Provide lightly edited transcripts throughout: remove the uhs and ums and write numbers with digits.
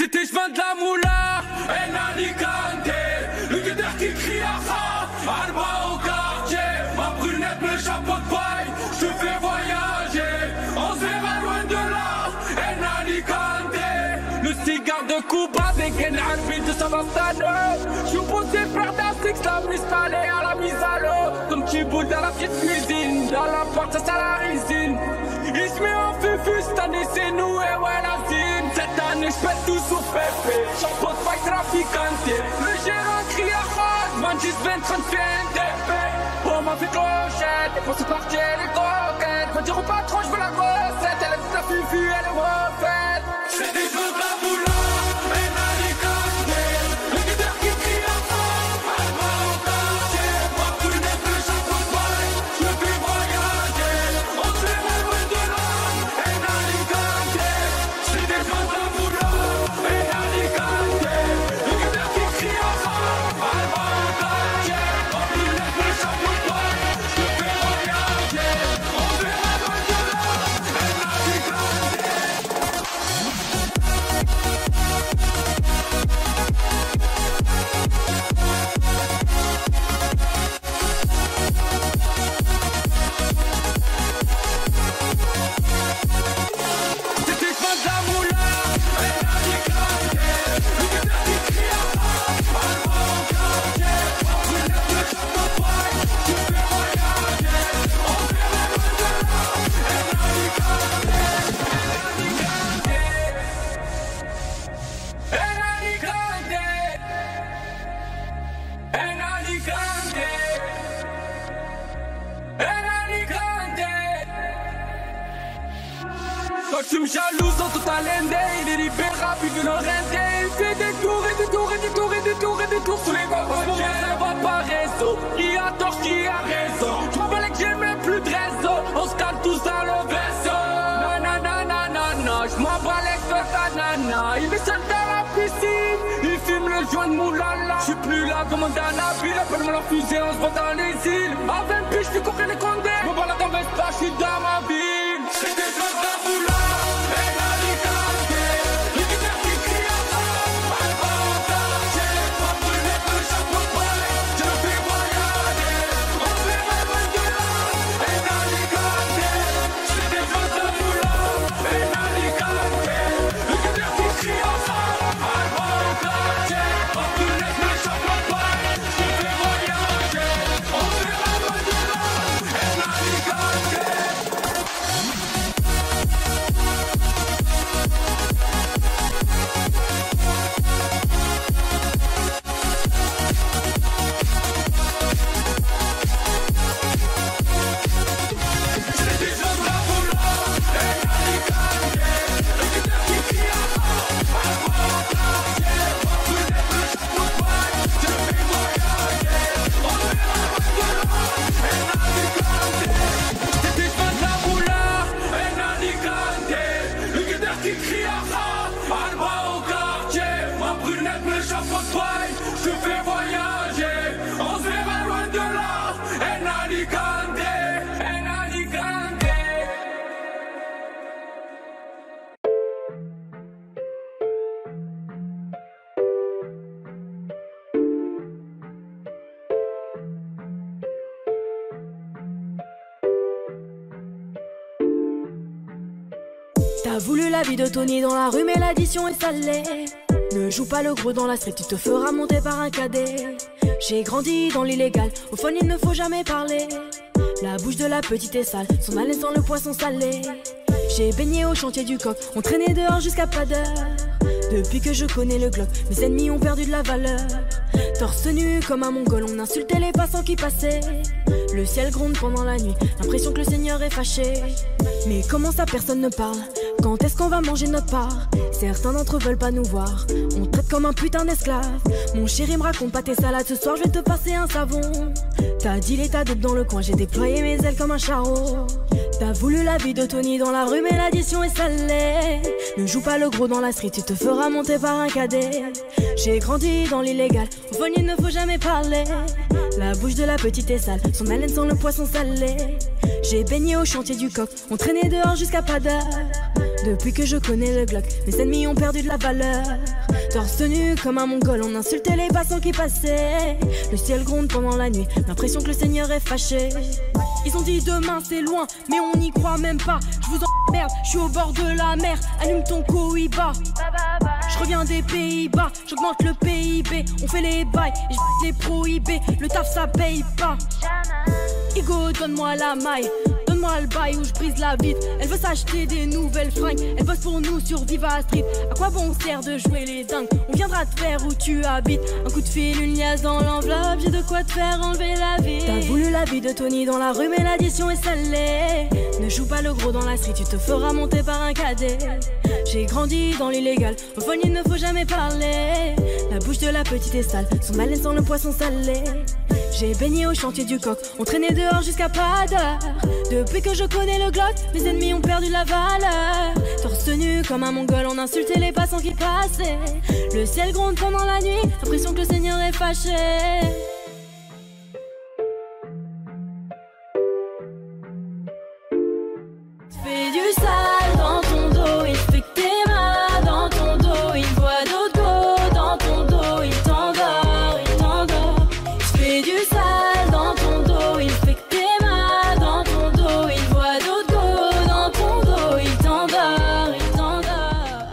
C'était chemin de la moula, Enani Kante, le guetteur qui crie à ça, Alba au quartier, ma brunette, le chapeau de paille, je te fais voyager, on se verra loin de là, Enani Kante. Le cigare de Cuba, des gaines arbitres de Savastano, je suis posé faire d'un six, la mise palée à la mise à l'eau, comme tu boules dans la petite cuisine, dans la porte ça sent la résine. Il se met en fufu, cette année c'est nous et ouais la zine. Cette année j'pète tout sur Pépé, chapeau de paille traficante. Le gérant crie à rose, Manchis 20-30 fait un TP. Pour ma fille clochette, et pour se partir les coquettes. Faut dire au patron j'veux la recette, elle est toute la fufu, elle est refaite. C'est des jeux de la moula, et Nalicante. Le guetteur qui crie à rose, elle va au quartier. Ma brunette, le chapeau de paille, je le fais voyager. On se verra loin de là, et Nalicante. C'est des jeux de la moula, et Nalicante. Le guetteur qui crie à rose, elle va au quartier. Ma brunette, le chapeau de paille, je le fais voyager. On se verra loin de là, et Nalicante. C'était chemin de la moula, et Nalicante. Le guetteur qui crie à rose, elle va au quartier. Ma brunette, le chapeau de paille, je le fais voyager. On se verra loin de là, et Nalicante. Quand tu me jalouses dans toute la lende, il est libérable, il veut le render. Il fait des tours et des tours et des tours et des tours et des tours sous les voies. Ça va pas réseau, qui a tort, qui a raison. Je m'en bats que j'ai même plus de réseau. On se calme tous dans le vaisseau. Nanana, je m'en bats les de ta nana. Il est seul dans la piscine, il fume le joint de moulala. Je suis plus là comme un Danabil, appelle-moi la fusée, on se voit dans les îles. À 20 piges, je suis coquin les condés. Je m'en bats la tempête, je suis dans ma ville. C'est des gens de la moula. T'as voulu la vie de Tony dans la rue mais l'addition est salée. Ne joue pas le gros dans la street, tu te feras monter par un cadet. J'ai grandi dans l'illégal, au fun il ne faut jamais parler. La bouche de la petite est sale, son haleine sent le poisson salé. J'ai baigné au chantier du coq, on traînait dehors jusqu'à pas d'heure. Depuis que je connais le Glock, mes ennemis ont perdu de la valeur. Torse nu comme un mongol, on insultait les passants qui passaient. Le ciel gronde pendant la nuit, l'impression que le Seigneur est fâché. Mais comment ça personne ne parle? Quand est-ce qu'on va manger notre part? Certains d'entre eux veulent pas nous voir, on traite comme un putain d'esclave. Mon chéri me raconte pas tes salades, ce soir je vais te passer un savon. T'as dit l'état dope dans le coin, j'ai déployé mes ailes comme un charreau. T'as voulu la vie de Tony dans la rue mais l'addition est salée. Ne joue pas le gros dans la street, tu te feras monter par un cadet. J'ai grandi dans l'illégal, au fond il ne faut jamais parler. La bouche de la petite est sale, son haleine sent le poisson salé. J'ai baigné au chantier du coq, on traînait dehors jusqu'à pas d'heure. Depuis que je connais le Glock, mes ennemis ont perdu de la valeur. Torse nu comme un mongol, on insultait les passants qui passaient. Le ciel gronde pendant la nuit, l'impression que le Seigneur est fâché. Ils ont dit demain c'est loin, mais on n'y croit même pas. Je vous emmerde, je suis au bord de la mer. Allume ton Cohiba. Je reviens des Pays-Bas, j'augmente le PIB. On fait les bails et je les prohibés. Le taf ça paye pas. Igo, donne-moi la maille, donne-moi le bail où je brise la vitre. Elle veut s'acheter des nouvelles fringues, elle bosse pour nous sur Viva Street. À quoi bon sert de jouer les dingues? On viendra te faire où tu habites. Un coup de fil, une liasse dans l'enveloppe, j'ai de quoi te faire enlever la vie. T'as voulu la vie de Tony dans la rue, mais l'addition est salée. Ne joue pas le gros dans la street, tu te feras monter par un cadet. J'ai grandi dans l'illégal, au phone il ne faut jamais parler. La bouche de la petite est sale, son haleine sent le poisson salé. J'ai baigné au chantier du coq, on traînait dehors jusqu'à pas d'heure. Depuis que je connais le Glock, mes ennemis ont perdu la valeur. Torse nu comme un mongol, on insultait les passants qui passaient. Le ciel gronde pendant la nuit, l'impression que le Seigneur est fâché. Fais du sale dans ton dos, il fait que t'es mal dans ton dos. Il voit d'autres go dans ton dos, il t'endort, il t'endort. Fais du sale dans ton dos, il fait que t'es mal dans ton dos. Il voit d'autres go dans ton dos, il t'endort, il t'endort.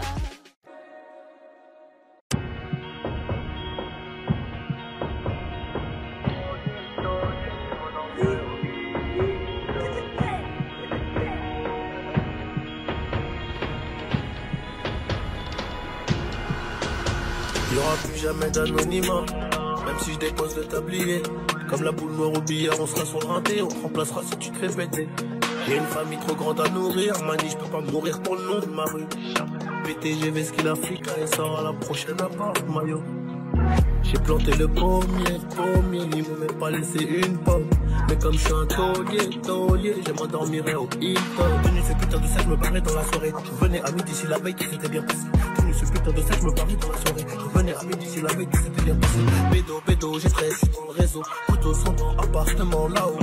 Il n'y aura plus jamais d'anonymat, même si je dépose le tablier. Comme la boule noire au billard, on sera sur le rinté, on te remplacera si tu te fais péter. J'ai une famille trop grande à nourrir, mani, je peux pas mourir pour le nom de ma rue. PTG, veste qu'il Africa et sort à la prochaine appart, maillot. J'ai planté le pommier, ils m'ont même pas laissé une pomme. Mais comme je suis un taulier, je m'endormirai au Hilton. Tenu ce putain de sac, je me parlais dans la soirée. Je venais à midi si la veille tout s'était bien passé. Tenu ce putain de sac, je me parlais dans la soirée. Je venais à midi si la veille tout s'était bien passé. Bédo, j'ai fraîche, je suis dans le réseau. Couteau sans dents, appartement là-haut.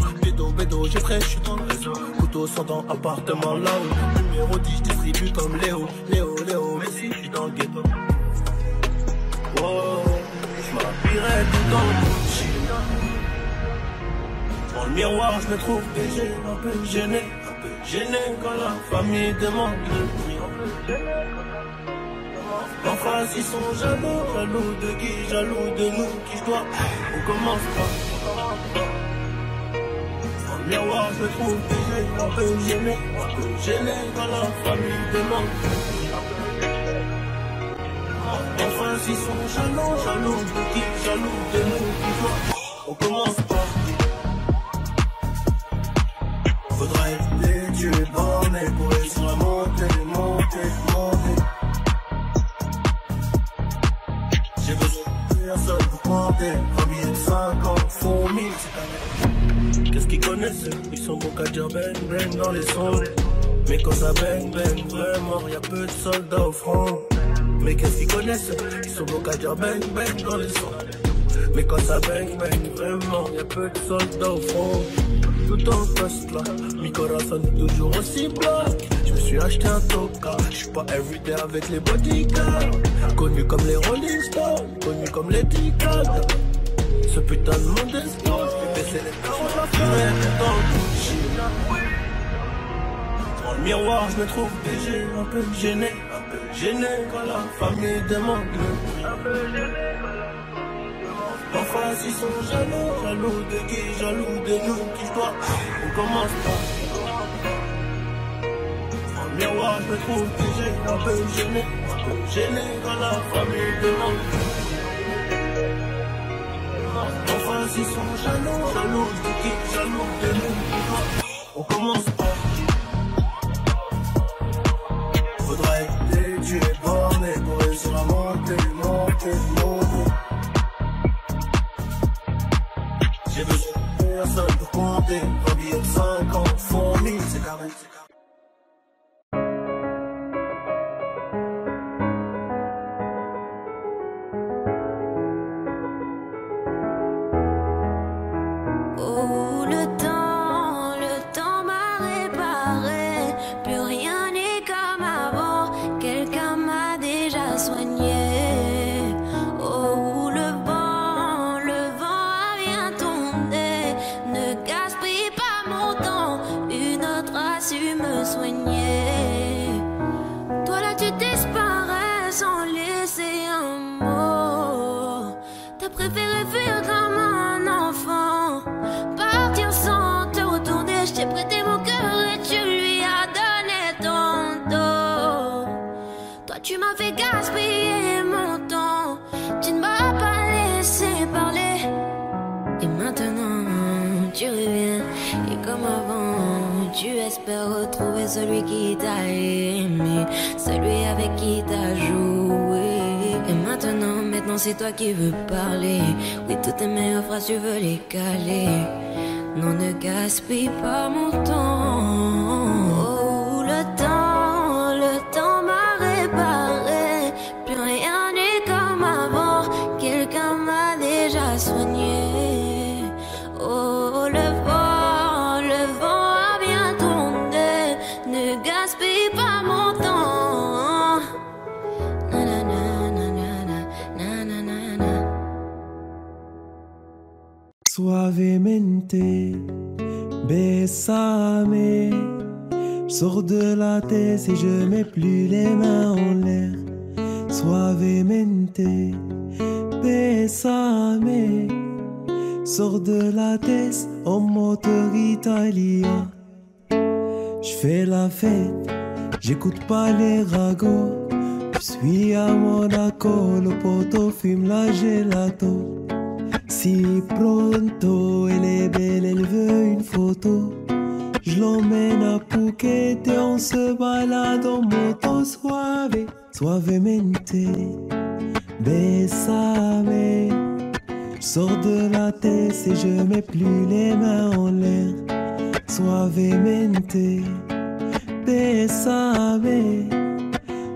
Bédo, j'ai fraîche, je suis dans le réseau. Couteau sans dents, appartement là-haut. Numéro 10, je distribue comme Léo, mais si, je suis dans le ghetto. Oh, je m'habillerai tout dans le Gucci. Dans le miroir, je me trouve BG, un peu gêné quand la famille demande le prix. En face, ils sont jaloux de qui, jaloux de nous, qui je dois. On commence pas. Dans le miroir, je me trouve BG, un peu gêné quand la famille demande le prix. En face, ils sont jaloux de qui, jaloux de nous, qui je dois. On commence pas. Faudra être tu es borné pour réussir à monter. J'ai besoin de personne pour compter. Un billet de 50 font 1000, c'est un. Qu'est-ce qu'ils connaissent? Ils sont bons qu'à dire bang dans les sons. Mais quand ça bang vraiment, y'a peu de soldats au front. Mais qu'est-ce qu'ils connaissent? Ils sont bons qu'à dire bang dans les sons. Mais quand ça bang vraiment, y'a peu de soldats au front. Tout en poste là, mi corazon est toujours aussi bloc. Je me suis acheté un toka, je suis pas everyday avec les bodyguards. Connu comme les Rolling Stones, connu comme les Ticals. Ce putain de monde explose, je vais baisser les carottes, la fumée dans le Gucci. Dans le miroir, je me trouve BG, un peu gêné quand la famille demande le prix. En face, ils sont jaloux de qui, jaloux de nous, qui je dois. On commence pas. Dans le miroir, je me trouve BG, un peu gêné quand la famille demande. En face, ils sont jaloux de qui, jaloux de nous, qui je dois. On commence pas. Faudra être tu es borné pour réussir à monter. J'ai besoin de personne pour compter. Un billet de 50 font 1000, c'est carré. Oh, le temps m'a réparé. Plus rien n'est comme avant. soigner. Oh, le vent a bien tourné. Ne gaspille pas mon temps, une autre a su me soigner. Toi là tu disparais sans laisser un mot. T'as préféré fuir comme un enfant, partir sans te retourner. Je t'ai prêté mon cœur et tu lui as donné ton dos. Toi tu m'as fait gaspiller mon temps, tu ne m'as pas laissé parler. Et maintenant tu reviens et comme avant tu espères retrouver celui qui t'a aimé, celui avec qui t'as joué. Et maintenant c'est toi qui veux parler. Oui, toutes tes meilleures phrases tu veux les caler. Non, ne gaspille pas mon temps. Oh, le temps m'a réparé. Plus rien n'est comme avant, quelqu'un m'a déjà soigné. Oh, le vent a bien tourné. Ne gaspille pas mon temps. Na, na, na, na, na, na, na, na, na. Suavemente, bésame. Je sors de la tête et je mets plus les mains en l'air. Suavemente, bésame. Sors de la tête en moteur italien. Je fais la fête, j'écoute pas les ragots. Je suis à Monaco, le poteau fume la gelato. Si pronto, elle est belle, elle veut une photo. Je l'emmène à Phuket et on se balade en moto. Suave, suavemente, bésame. Je sors de la tête et je mets plus les mains en l'air. Suavemente, bésame.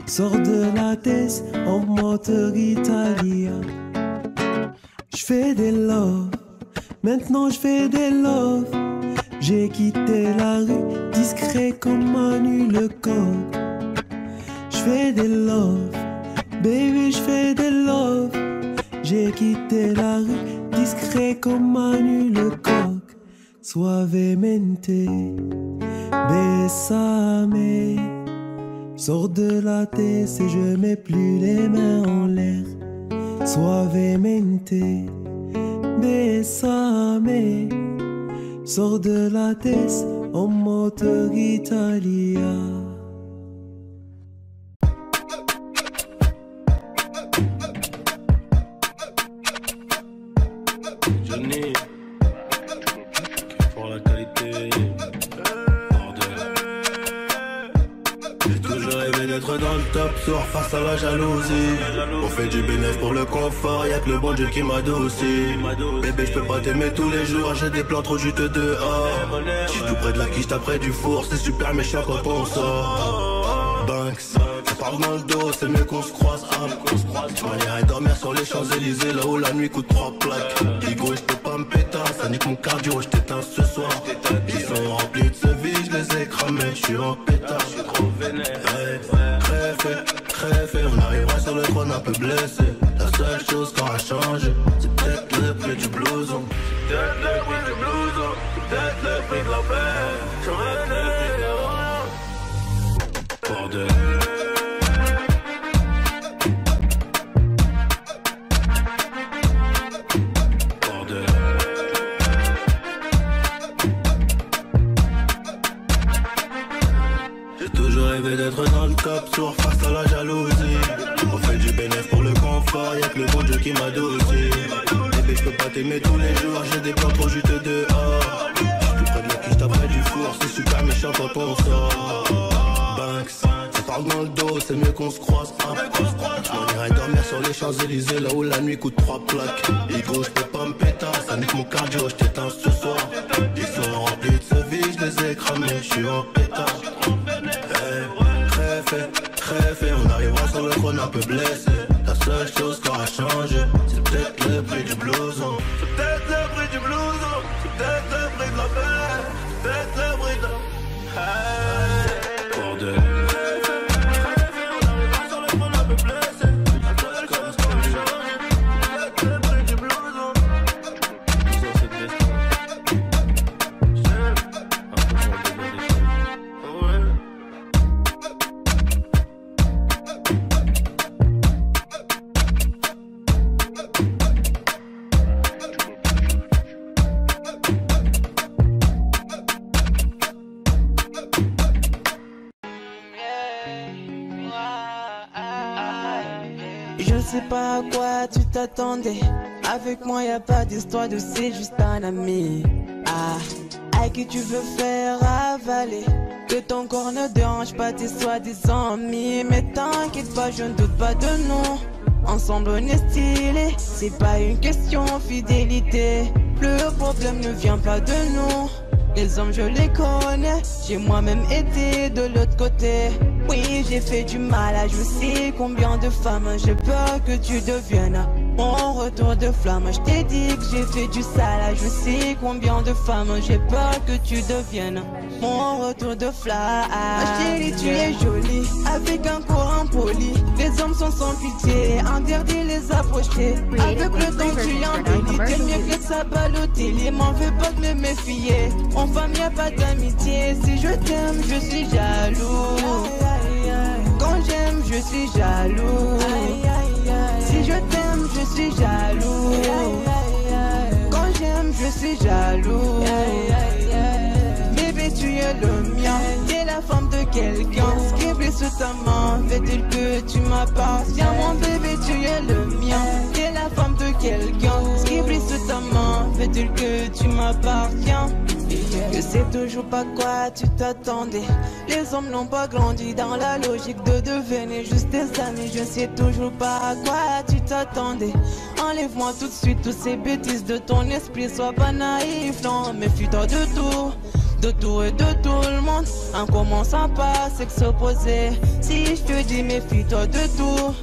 Sors de la tête en moteur italien. Je fais des love, maintenant je fais des love. J'ai quitté la rue, discret comme Manu le coq. Je fais des love, baby je fais des love. J'ai quitté la rue, discret comme Manu le coq. Suavemente, bésame. Sors de la tête et je mets plus les mains en l'air. Suavemente, bésame. Sors de la tête en moteur italien. Johnny, pour la qualité. J'ai toujours rêvé d'être dans le top, soir face à la jalousie. On fait du bénéfice pour le confort, y'a que le bon Dieu qui m'adoucit. Bébé, je peux pas t'aimer tous les jours, j'ai des plans trop juteux dehors. J'suis tout près de la quiche, après du four, c'est super méchant quand on sort. Banks, ça parle dans le dos, c'est mieux qu'on se croise. J'irais dormir sur les Champs-Élysées, là où la nuit coûte 3 plaques. Digo, j'peux pas me péter, ça nique mon cardio, j't'éteins ce soir. Ils sont remplis de ce vide, j'les ai cramés, j'suis en pétard. Crève, on arrivera sur le trône un peu blessé. La seule chose qui aura changé, c'est peut-être le prix du blouson. C'est peut-être le prix du blouson, c'est peut-être le prix de la paix. J'aurais donné rien. Bordel. D'être dans le top, soir face à la jalousie. On fait du bénéfice pour le confort, y'a que le bon Dieu qui m'adoucit. Bébé, je peux pas t'aimer tous les jours, j'ai des plans trop juteux dehors. J'suis tout près de la quiche, après du four, c'est super méchant quand on sort. Banks, ça parle dans le dos, c'est mieux qu'on se croise. J'm'en irais dormir sur les Champs-Élysées, là où la nuit coûte 3 plaques. Ego, j'peux pas me péter, ça nique mon cardio, j't'éteins ce soir. Ils sont remplis de ce vide, j'les ai cramés, j'suis en pétard. Crève, on arrivera sur le trône un peu blessé. La seule chose qui aura changé, c'est peut-être le prix du blouson. C'est peut-être le prix du blouson, c'est peut-être le prix de la paix, c'est peut-être le prix de la... Bordel. On arrivera sur le trône un peu blessé. Je sais pas à quoi tu t'attendais. Avec moi y a pas d'histoire de c'est juste un ami. À qui tu veux faire avaler. Que ton corps ne dérange pas tes soi-disant amis. Mais t'inquiète pas, je ne doute pas de nous. Ensemble on est stylé. C'est pas une question fidélité. Le problème ne vient pas de nous. Les hommes je les connais. J'ai moi-même été de l'autre côté. Oui j'ai fait du mal à je sais combien de femmes. J'ai peur que tu deviennes mon retour de flamme. Je t'ai dit que j'ai fait du sale à je sais combien de femmes. J'ai peur que tu deviennes mon retour de flamme. Chérie tu es jolie avec un corps impoli. Les hommes sont sans pitié, interdit les approcher. Avec le temps tu embellis. T'es mieux que ça Balotelli. M'en veux pas de me méfier. En femme y'a pas d'amitié. Si je t'aime je suis jaloux. Quand j'aime je suis jaloux. Si je t'aime je suis jaloux. Quand j'aime je suis jaloux. Bébé tu es le mien. T'es la femme de quelqu'un. Scribblé sous ta main. Fait-il que tu m'appartiens. Mon bébé tu es le mien. T'es la femme de quelqu'un. Scribblé sous ta main. Fait-il que tu m'appartiens. Je sais toujours pas quoi tu t'attendais. Les hommes n'ont pas grandi dans la logique de devenir juste des amis. Je sais toujours pas à quoi tu t'attendais. Enlève-moi tout de suite toutes ces bêtises de ton esprit. Sois pas naïf, non, méfie-toi de tout. De tout et de tout le monde. En commençant par s'opposer. Si je te dis méfie-toi de tout.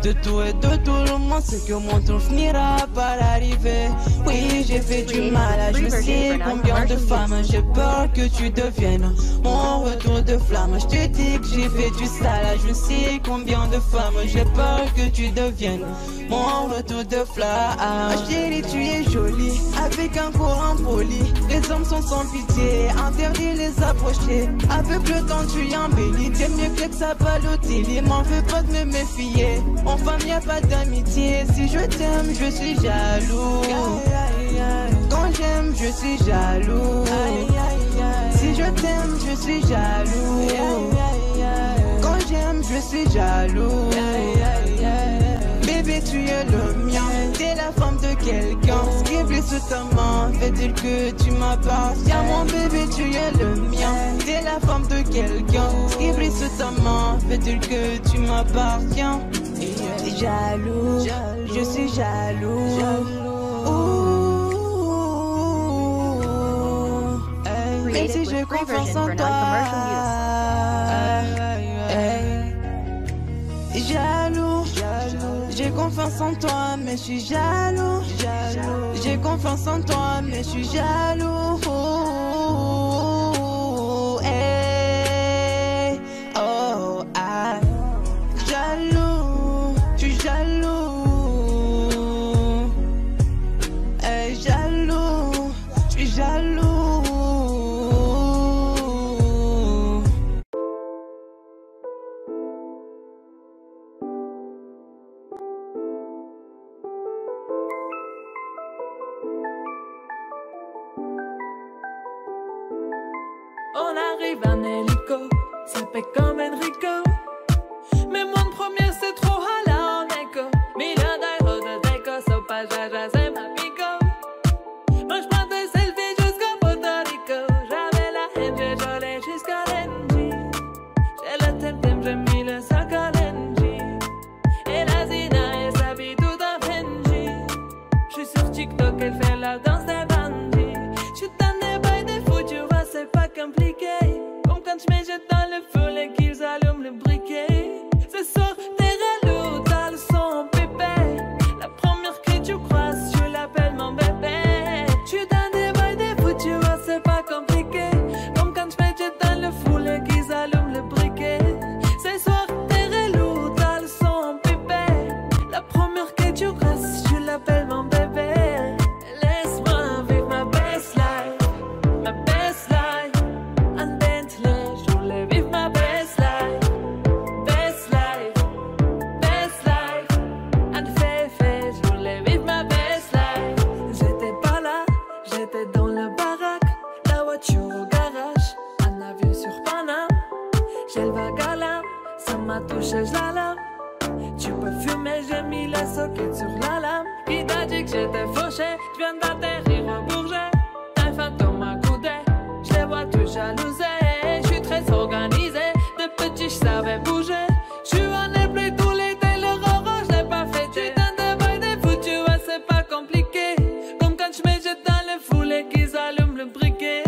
De tout et de tout le monde, c'est que mon tour finira par arriver. Oui, j'ai fait du mal à je sais combien de femmes. J'ai peur que tu deviennes mon retour de flamme. Je te dis que j'ai fait du sale à je sais combien de femmes. J'ai peur que tu deviennes mon retour de flamme. Chérie, tu es jolie avec un corps impoli. Les hommes sont sans pitié, interdit les approcher. Avec le temps tu embellis. T'es mieux que ça Balotelli. M'en veux pas de me méfier. En femme y'a pas d'amitié. Si je t'aime je suis jaloux. Quand j'aime je suis jaloux. Si je t'aime je suis jaloux. Quand j'aime je suis jaloux. Bébé tu es le mien. T'es la femme de quelqu'un. Scribblé sous ta main. Fait-il que tu m'appartiens. Mon bébé tu es le mien. T'es la femme de quelqu'un. Scribblé sous ta main. Fait-il que tu m'appartiens. Jaloux, je suis jaloux. Même si j'ai confiance en toi. Jaloux, j'ai confiance en toi, mais je suis jaloux. J'ai confiance en toi, mais je suis jaloux. On arrive en hélico, ça fait comme Enrico. Mais mon premier c'est trop hala en écho. Million d'euros de déco, so pas jaja, c'est ma pico. Moi j'prends des selfies jusqu'à Puerto Rico. J'avais la haine, j'ai jolé jusqu'à l'Engie. J'ai le thème, j'ai mis le sac à l'Engie. Et la Zina, elle s'habille tout en Benji. J'suis sur TikTok, elle fait la danse des bandits. J'suis dans des bails des fous, tu vois, c'est pas compliqué. Comme quand je me jette dans le feu et qu'ils allument le briquet. Ce soir, t'es relou, t'as le son pépé. La première que tu croises, je l'appelle mon bébé. J'suis dans des bails des fous, tu vois, c'est pas compliqué. Comme quand je me jette dans le fou et qu'ils allument le briquet. Ce soir, t'es relou, t'as le son pépé. La première que tu croises, je l'appelle mon bébé. Laisse-moi vivre ma best life. Ma best life, un Bentley, je voulais vivre ma best life. Best life, un féfé, je voulais vivre ma best life. J'étais pas là, j'étais dans le baraque, la voiture au garage, un avion sur Paname. J'ai le vague à l'âme, ça m'a touché, je la lame. Tu peux fumé, j'ai mis la soquette sur la lame. Qui t'a dit que j'étais fauché? Je viens d'atterrir au Bourget. Un fantôme m'a coudé, je les vois tous jalousés. Je suis très organisé, de petit je savais bouger. Je suis en airplay tout l'été, le roro je l'ai pas fêté. Putain de bail des fous, tu vois c'est pas compliqué. Comme quand je me jette dans le foulé qu'ils allument le briquet.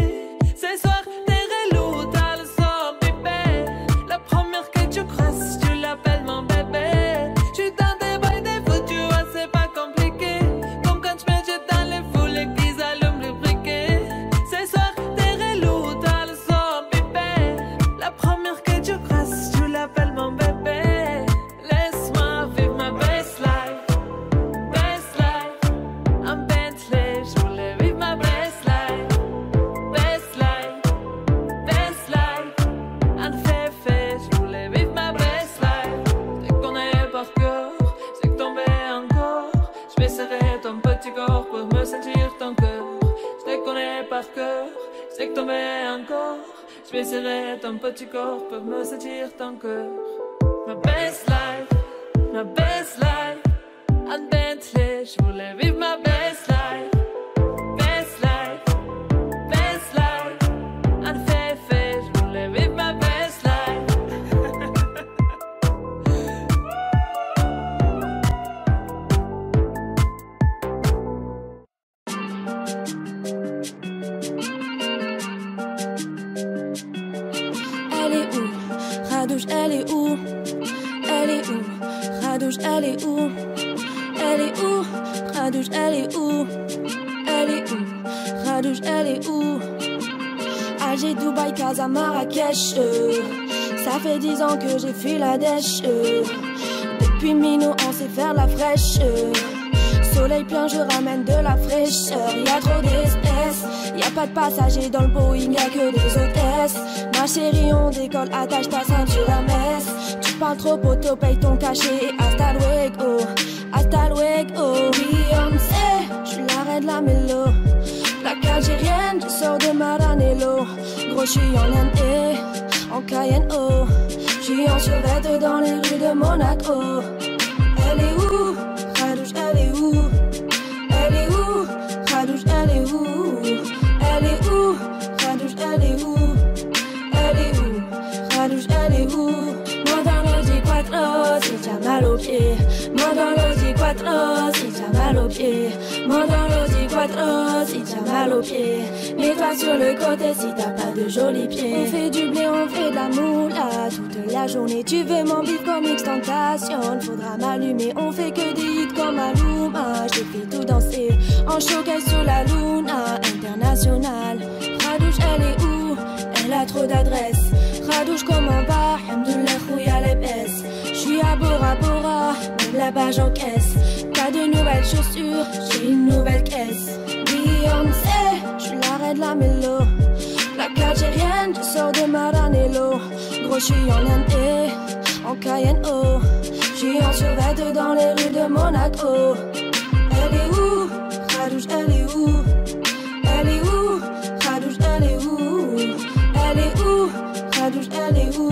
Ce soir t'es relou, t'as le sort bébé. La première que tu crosses, tu l'appelles mon bébé. Je suis dans des bails des fous, tu vois c'est pas compliqué. Comme quand je me jette dans le foulé qu'ils allument le briquet. Ce soir t'es relou, t'as le sort bébé. La première que tu crosses, tu l'appelles mon bébé. Laisse-moi vivre ma best life. Best life, en Bentley, je voulais vivre ma best life. Best life, best life, en féfé, je voulais vivre ma best life. Je te connais par cœur, c'est que tomber encore. Je vais serrer ton petit corps pour me sentir ton cœur. Je te connais par cœur, c'est que tomber encore. Je vais serrer ton petit corps pour me sentir ton cœur. Ma best life, en Bentley, je voulais vivre ma best life. Best life, best life, en féfé, je voulais vivre ma best life. Elle est où? Radouche, elle est où? Elle est où? Radouche, elle est où? Elle est où? Radouche, elle est où? Elle est où? Radouche, elle est où? Alger, Dubaï, Casa, Marrakech. Ça fait 10 ans que j'ai fui la dèche. Depuis Mino, on sait faire la fraîche. Soleil plein, je ramène de la fraîcheur. Y'a trop d'espèces, y'a pas de passagers dans le Boeing, y'a que des hôtesses. Ma chérie, on décolle, attache ta ceinture à messe. Tu parles trop, poteau, paye ton cachet. Hasta luego, hasta luego. Beyoncé, j'suis l'arrêt de la mélo. Plaque algérienne, je sors de Maranello. Gros, j'suis en Inde, en Cayenne, oh. J'suis en survêt dans les rues de Monaco. Elle est où? Radouche, elle est où? Elle est où? Radouche, elle est où? Elle est où? Radouche, elle est où? Elle est où? Radouche, elle est où? Moi dans l'Audi Quattro, c'est déjà mal aux pieds. Moi dans l'Audi Quattro, c'est déjà mal aux pieds. Moi dans l'Audi Quattro, c'est déjà mal aux pieds. Mets-toi sur le côté si t'as pas de jolis pieds. On fait du blé, on fait de la moula toute la journée. Tu veux mon beat comme X-Tentation, faudra m'allumer. On fait que des hits comme Maluma. Je fais tout danser en showcase sur la Luna internationale. Radouche, elle est où? Elle a trop d'adresses. Radouche comme un bar, Hamdoullah Khouya l'épaisse. J'suis à Bora Bora, même là-bas j'encaisse. T'as de nouvelles chaussures, j'ai une nouvelle caisse. Beyoncé, j'suis l'arrêt de la mélo. Plaque algérienne, je sors de Maranello. Gros, j'suis en Inde, en Cayenne, oh. J'suis en survêt dans les rues de Monaco. Elle est où? Radouche, elle est où? Elle est où? Radouche, elle est où? Elle est où? Radouche, elle est où?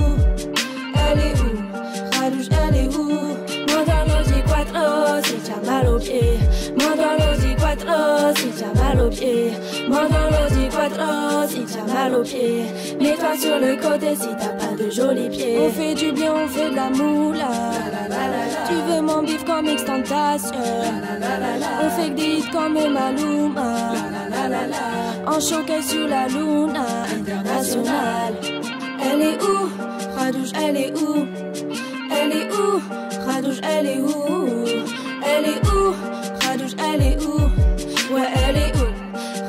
Elle est où? Radouche, elle est où? Moi dans l'Audi Quattro, c'est déjà mal aux pieds. Moi dans l'Audi Quattro, c'est déjà mal aux pieds. Moi dans l'Audi Quattro, c'est déjà mal aux pieds. Mets-toi sur le côté si t'as pas de jolis pieds. On fait du bien, on fait de la moula. Tu veux mon bif comme X-Tentation. On fait que des hits comme Maluma. En showcase sur la Luna internationale. Elle est où? Radouche, elle est où? Elle est où? Radouche, elle est où? Elle est où? Radouche, elle est où? Ouais, elle est où?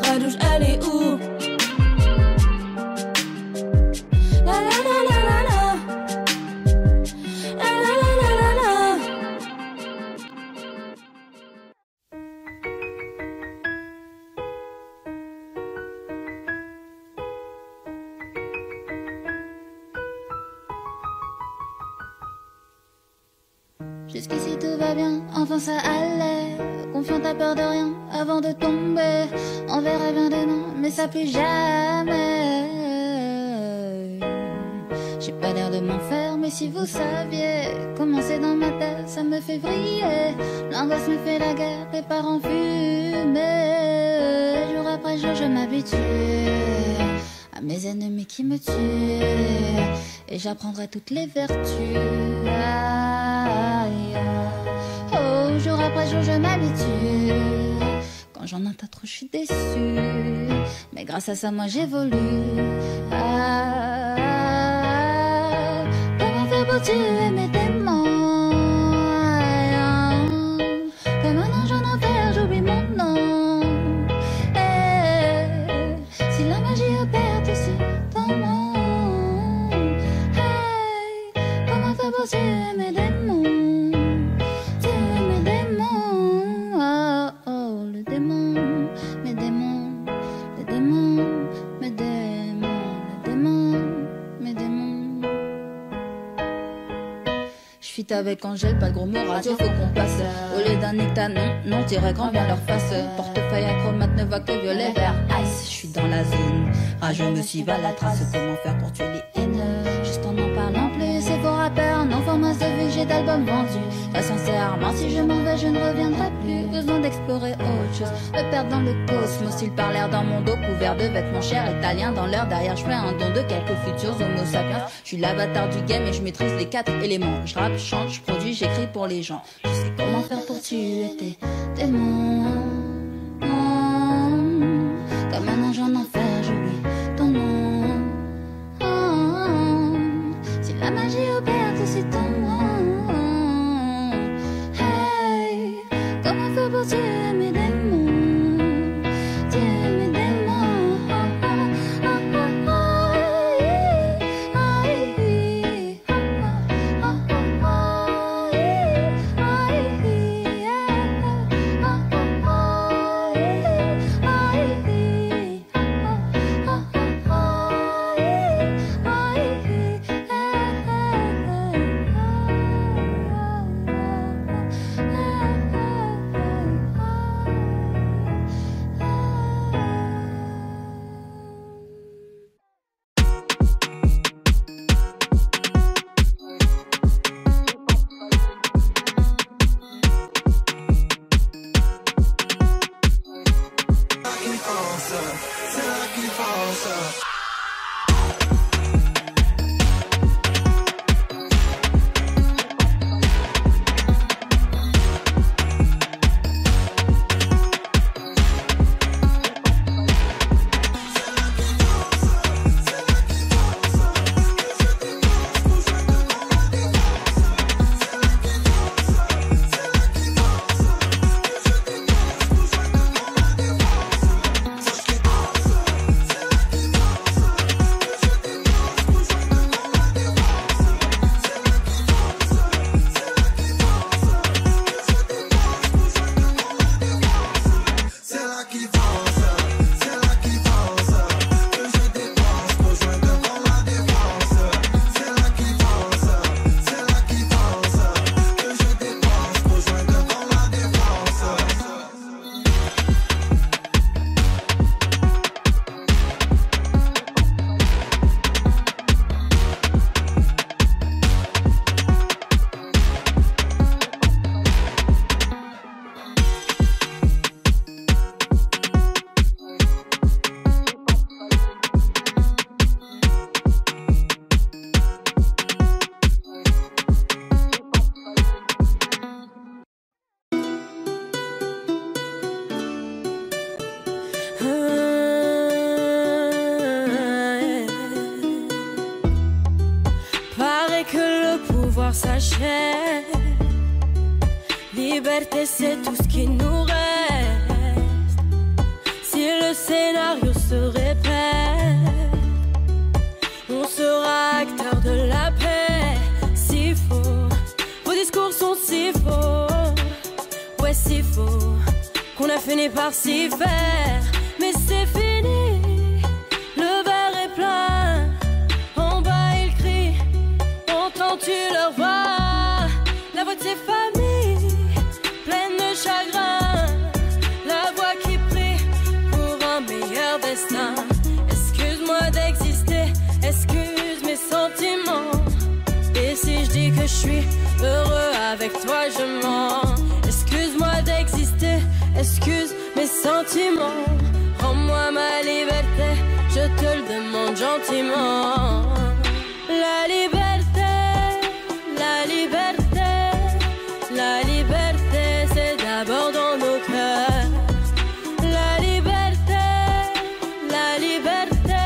Radouche, elle est où? La la la la la la. La la la la la la. Jusqu'ici tout va bien, enfin ça allait. Confiant, t'as peur de rien avant de tomber. On verrait bien demain, mais ça plus jamais. J'ai pas l'air de m'en faire, mais si vous saviez comment c'est dans ma tête, ça me fait vriller. L'angoisse me fait la guerre, tes parents fumés. Jour après jour je m'habitue à mes ennemis qui me tuent. Et j'apprendrai toutes les vertus. Aïe. Oh, jour après jour je m'habitue. Quand j'en entends trop je suis déçue. Mais grâce à ça moi j'évolue. Comment faire pour tuer mes démons? Comme un ange en enfer j'oublie mon nom. Si la magie opère aussi dans mon comment faire pour tuer mes démons? Tuer mes démons. Oh oh, le démon, mes démons, les démons, mes démons, les démons, mes démons. J'fuite avec Angèle, pas de gros mots radio, faut qu'on passe. Au lieu d'un nectar, non, t'irais grand bien leur face. Portefeuille acromate ne voit que violet, vert, ice. J'suis dans la zone, rageux me suivent à la trace. Comment faire pour tuer les haineux? Juste en parlant plus, c'est pour rappeur, non format de vue, j'ai d'albums vendus. Très sincèrement, si je m'en vais, je ne reviendrai plus. Besoin d'explorer autre chose, me perdre dans le cosmos. Ils parlèrent dans mon dos, couvert de vêtements chers italiens. Dans l'heure derrière, je fais un don de quelques futurs homo sapiens. Je suis l'avatar du game et je maîtrise les 4 éléments. Je rappe, chante, je produis, j'écris pour les gens. Je sais comment faire pour tuer tes démons. Comme un ange en enfer, j'oublie ton nom. Si la magie opère, c'est ton nom. Hey, comment faire pour tuer mes démons? Tuer mes démons. S'achève. Liberté, c'est tout ce qui nous reste. Si le scénario se répète, on sera acteur de la paix. Si faux, vos discours sont si faux. Ouais, si faux, qu'on a fini par s'y faire. Mais c'est fini, le verre est plein. En bas ils crient, entends-tu leur voix? La voix de ses familles, pleine de chagrin. La voix qui prie pour un meilleur destin. Excuse-moi d'exister, excuse mes sentiments. Et si je dis que je suis heureux avec toi je mens. Excuse-moi d'exister, excuse mes sentiments. Rends-moi ma liberté, je te le demande gentiment. La liberté, la liberté, la liberté, c'est d'abord dans nos cœurs. La liberté, la liberté,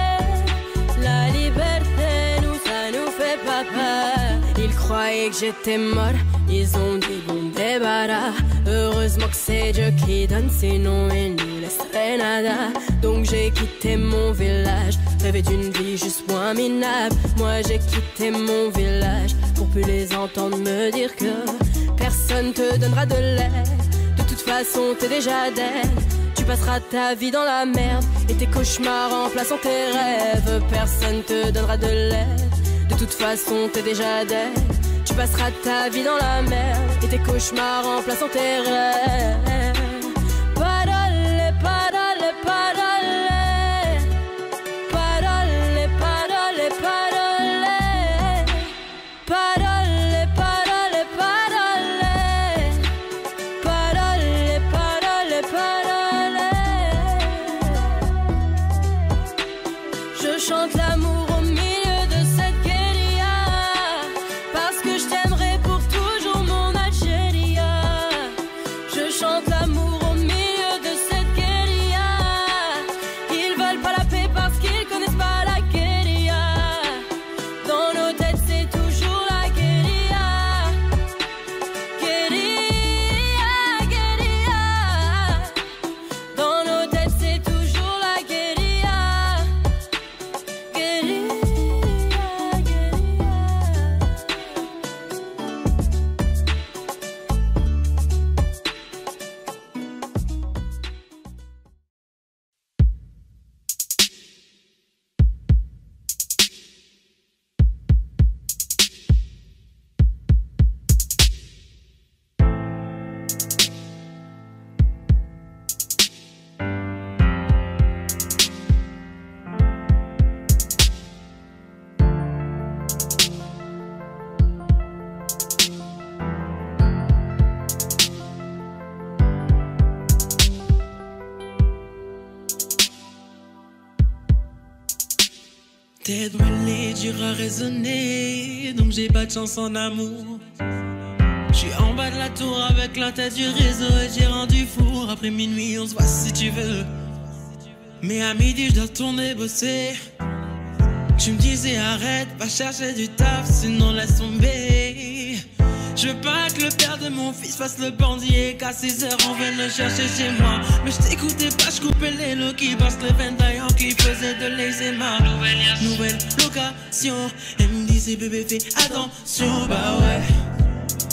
la liberté, nous ça nous fait pas peur. Ils croyaient que j'étais mort, ils ont dit bon débarras. Heureusement que c'est Dieu qui donne, sinon il nous laisserait nada. Donc j'ai quitté mon village, rêvé d'une vie juste moins minable. Moi j'ai quitté mon village pour plus les entendre me dire que personne te donnera de l'aide. De toute façon t'es déjà dead. Tu passeras ta vie dans la merde et tes cauchemars remplaçant tes rêves. Personne te donnera de l'aide. De toute façon t'es déjà dead. Tu passeras ta vie dans la merde et tes cauchemars remplaçant tes rêves. Parole, parole, parole. Parole, parole, parole. Parole, parole, parole. Parole, parole, parole. Je chante l'amour au milieu de cette guérilla, parce que je t'aimerai pour toujours mon Algérie. Je chante l'amour au milieu de cette guérilla. Ils veulent pas la paix parce qu'ils connaissent pas la guérilla. Dans nos têtes c'est toujours la guérilla. Guérilla, guérilla. Dans nos têtes c'est toujours la guérilla. Guérilla, guérilla. Tête brûlée, dur à raisonner, donc j'ai pas de chance en amour. J'suis en bas de la tour avec la tête du réseau et j'ai rendu four. Après minuit on se voit si tu veux, mais à midi je dois retourner bosser. Tu me disais arrête, va chercher du taf, sinon laisse tomber. Je veux pas que le père de mon fils fasse le bandit et qu'à 6h on vienne le chercher chez moi. Mais je t'écoutais pas, je coupais les lots qui passent les ventaillants qui faisaient de l'eczéma. Nouvelle location, elle me disait bébé fais attention, bah ouais.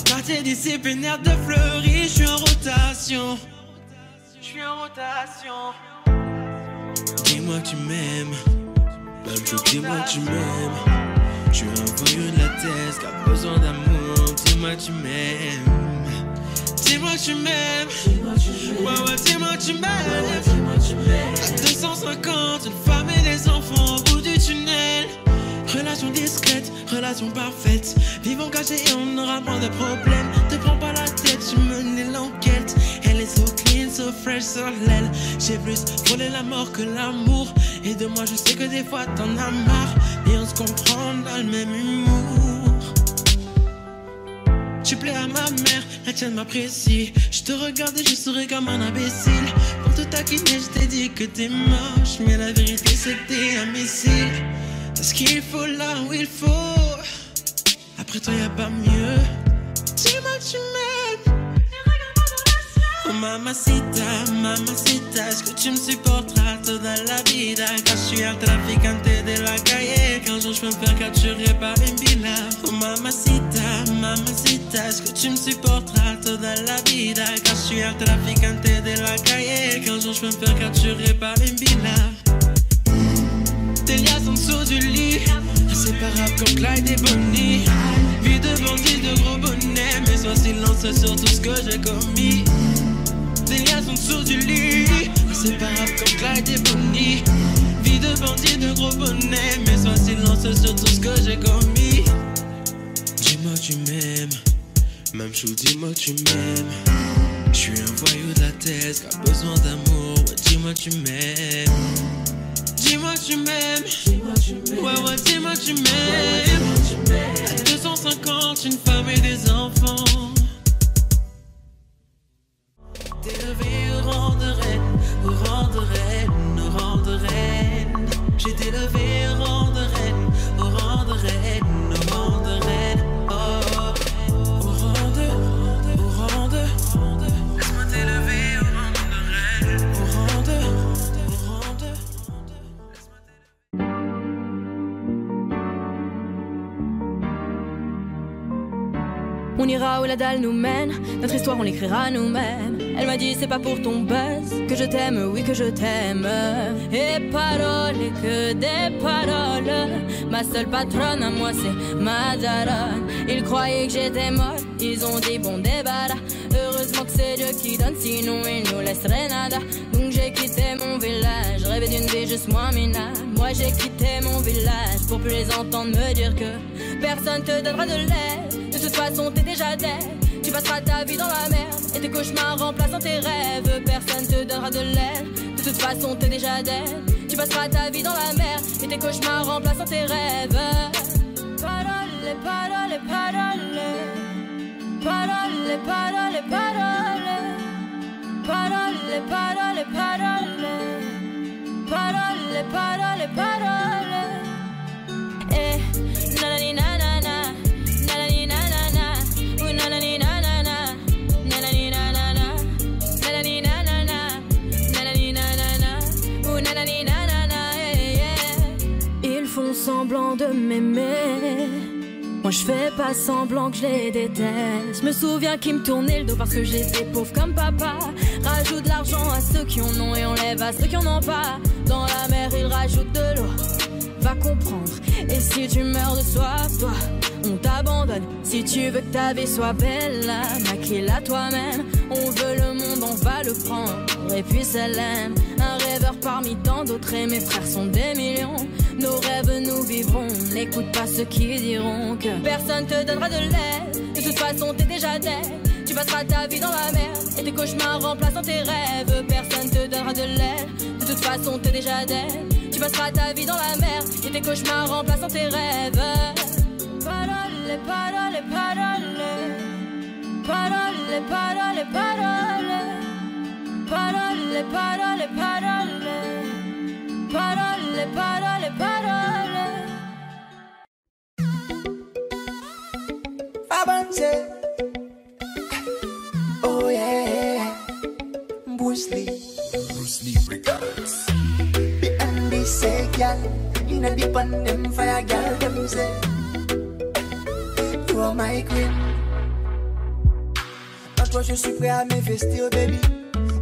Quartier disciplinaire de Fleury, je suis en rotation. Je suis en rotation. Dis-moi que tu m'aimes, dis-moi que tu m'aimes. Je suis un voyou de la thèse qui a besoin d'amour. Dis-moi que tu m'aimes. Dis-moi que tu m'aimes. Ouais, ouais, dis-moi que tu m'aimes. À 250, une femme et des enfants au bout du tunnel. Relation discrète, relation parfaite. Vivons cachés et on aura moins de problèmes. Te prends pas la tête, tu menais l'enquête. Elle est so clean, so fresh sur l'aile. J'ai plus frôlé la mort que l'amour. Et de moi je sais que des fois t'en as marre, mais on se comprend dans le même humour. Tu plais à ma mère, la tienne m'apprécie. Je te regarde et je souris comme un imbécile. Pour te taquiner je t'ai dit que t'es moche, mais la vérité c'est que t'es un missile. T'as ce qu'il faut là où il faut. Après toi y'a pas mieux. Dis-moi que tu m'aimes. Oh mamacita, mamacita, est-ce que tu me supporteras toda la vida? Car je suis un traficante de la calle. Qu'un jour je peux me faire capturer par une villa. Oh mamacita, mamacita, est-ce que tu me supporteras toda la vida? Car je suis un traficante de la calle. Qu'un jour je peux me faire capturer par une villa. Tes liasses en dessous du lit, inséparables comme Clyde et Bonnie. Vie de bandit, de gros bonnet, mais sois silencieux sur tout ce que j'ai commis. Tes liasses en dessous du lit, inséparables comme Clyde et Bonnie. Vie de bandit, de gros bonnet, mais sois silencieux sur tout ce que j'ai commis. Dis-moi que tu m'aimes. Mamchou, dis-moi tu m'aimes. Je suis un voyou de la tête qui a besoin d'amour. Ouais, dis-moi tu m'aimes. Dis-moi tu m'aimes. Ouais, ouais, dis-moi tu m'aimes. À 250, une femme et des enfants. T'élevé au rang de reine, au rang de reine, au rang de reine. J'ai été élevé au rang de reine, au rang de reine, au rang de reine. Oh, au rang de. Laisse-moi t'élever au rang de reine, au rang de. On ira où la dalle nous mène, notre histoire on l'écrira nous-mêmes. Elle m'a dit c'est pas pour ton buzz que je t'aime, oui que je t'aime. Et paroles, et que des paroles. Ma seule patronne à moi c'est ma daronne. Ils croyaient que j'étais molle, ils ont dit bon débarras. Heureusement que c'est Dieu qui donne, sinon il nous laisserait nada. Donc j'ai quitté mon village, rêvé d'une vie juste moins minable. Moi j'ai quitté mon village pour plus les entendre me dire que personne te donnera de l'aide. De toute façon t'es déjà dead. Tu passeras ta vie dans la merde et tes cauchemars remplaçant tes rêves. Personne te donnera de l'aide. De toute façon t'es déjà dead. Tu passeras ta vie dans la merde et tes cauchemars remplaçant tes rêves. Parole, parole, parole. Parole, parole, parole. Parole, parole, parole. Parole, parole, parole. Eh, nanani nanana. Nanani nanana. Ooh, nanani nanana. Nanani nanana. Nanani nanana. Nanani nanana. Ooh, nanani nanana. Yeah, yeah. Ils font semblant de m'aimer. Moi je fais pas semblant que je les déteste. Je me souviens qu'ils me tournaient le dos parce que j'étais pauvre comme papa. Rajoute de l'argent à ceux qui en ont et enlève à ceux qui en ont pas. Dans la mer ils rajoutent de l'eau. Va comprendre. Et si tu meurs de soif, toi, on t'abandonne. Si tu veux que ta vie soit belle, maquille-la toi-même. On veut le monde, on va le prendre. Et puis ça l'aime. Un rêveur parmi tant d'autres et mes frères sont des millions. Nos rêves nous vivrons. N'écoute pas ceux qui diront que personne te donnera de l'aide. De toute façon t'es déjà dead. Tu passeras ta vie dans la merde et tes cauchemars remplaçant tes rêves. Personne te donnera de l'aide. De toute façon t'es déjà dead. Tu passeras ta vie dans la merde et tes cauchemars remplaçant tes rêves. Parole, parole, parole. Parole, parole, parole. Parole, parole, parole. Parole, parole, parole. Fabante. Oh yeah. Bruce Lee Records. BNB say girl, inna the pan them fire girl them say you are my queen. En toi je suis prêt à m'investir baby.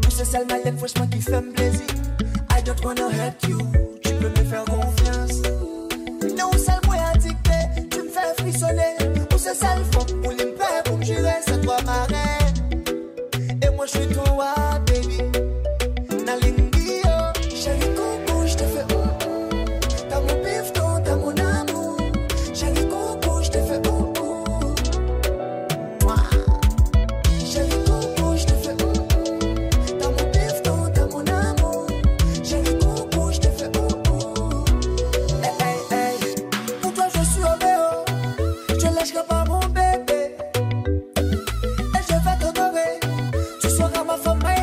Pour ce sale malin franchement qui fait me plaisir. I don't wanna hurt you, tu peux me faire confiance. Non sale moi addicté, tu me fais frissonner. Pour ce sale fond, pour les pères pour me jurer, c'est toi ma reine. Et moi je suis ton roi baby. For my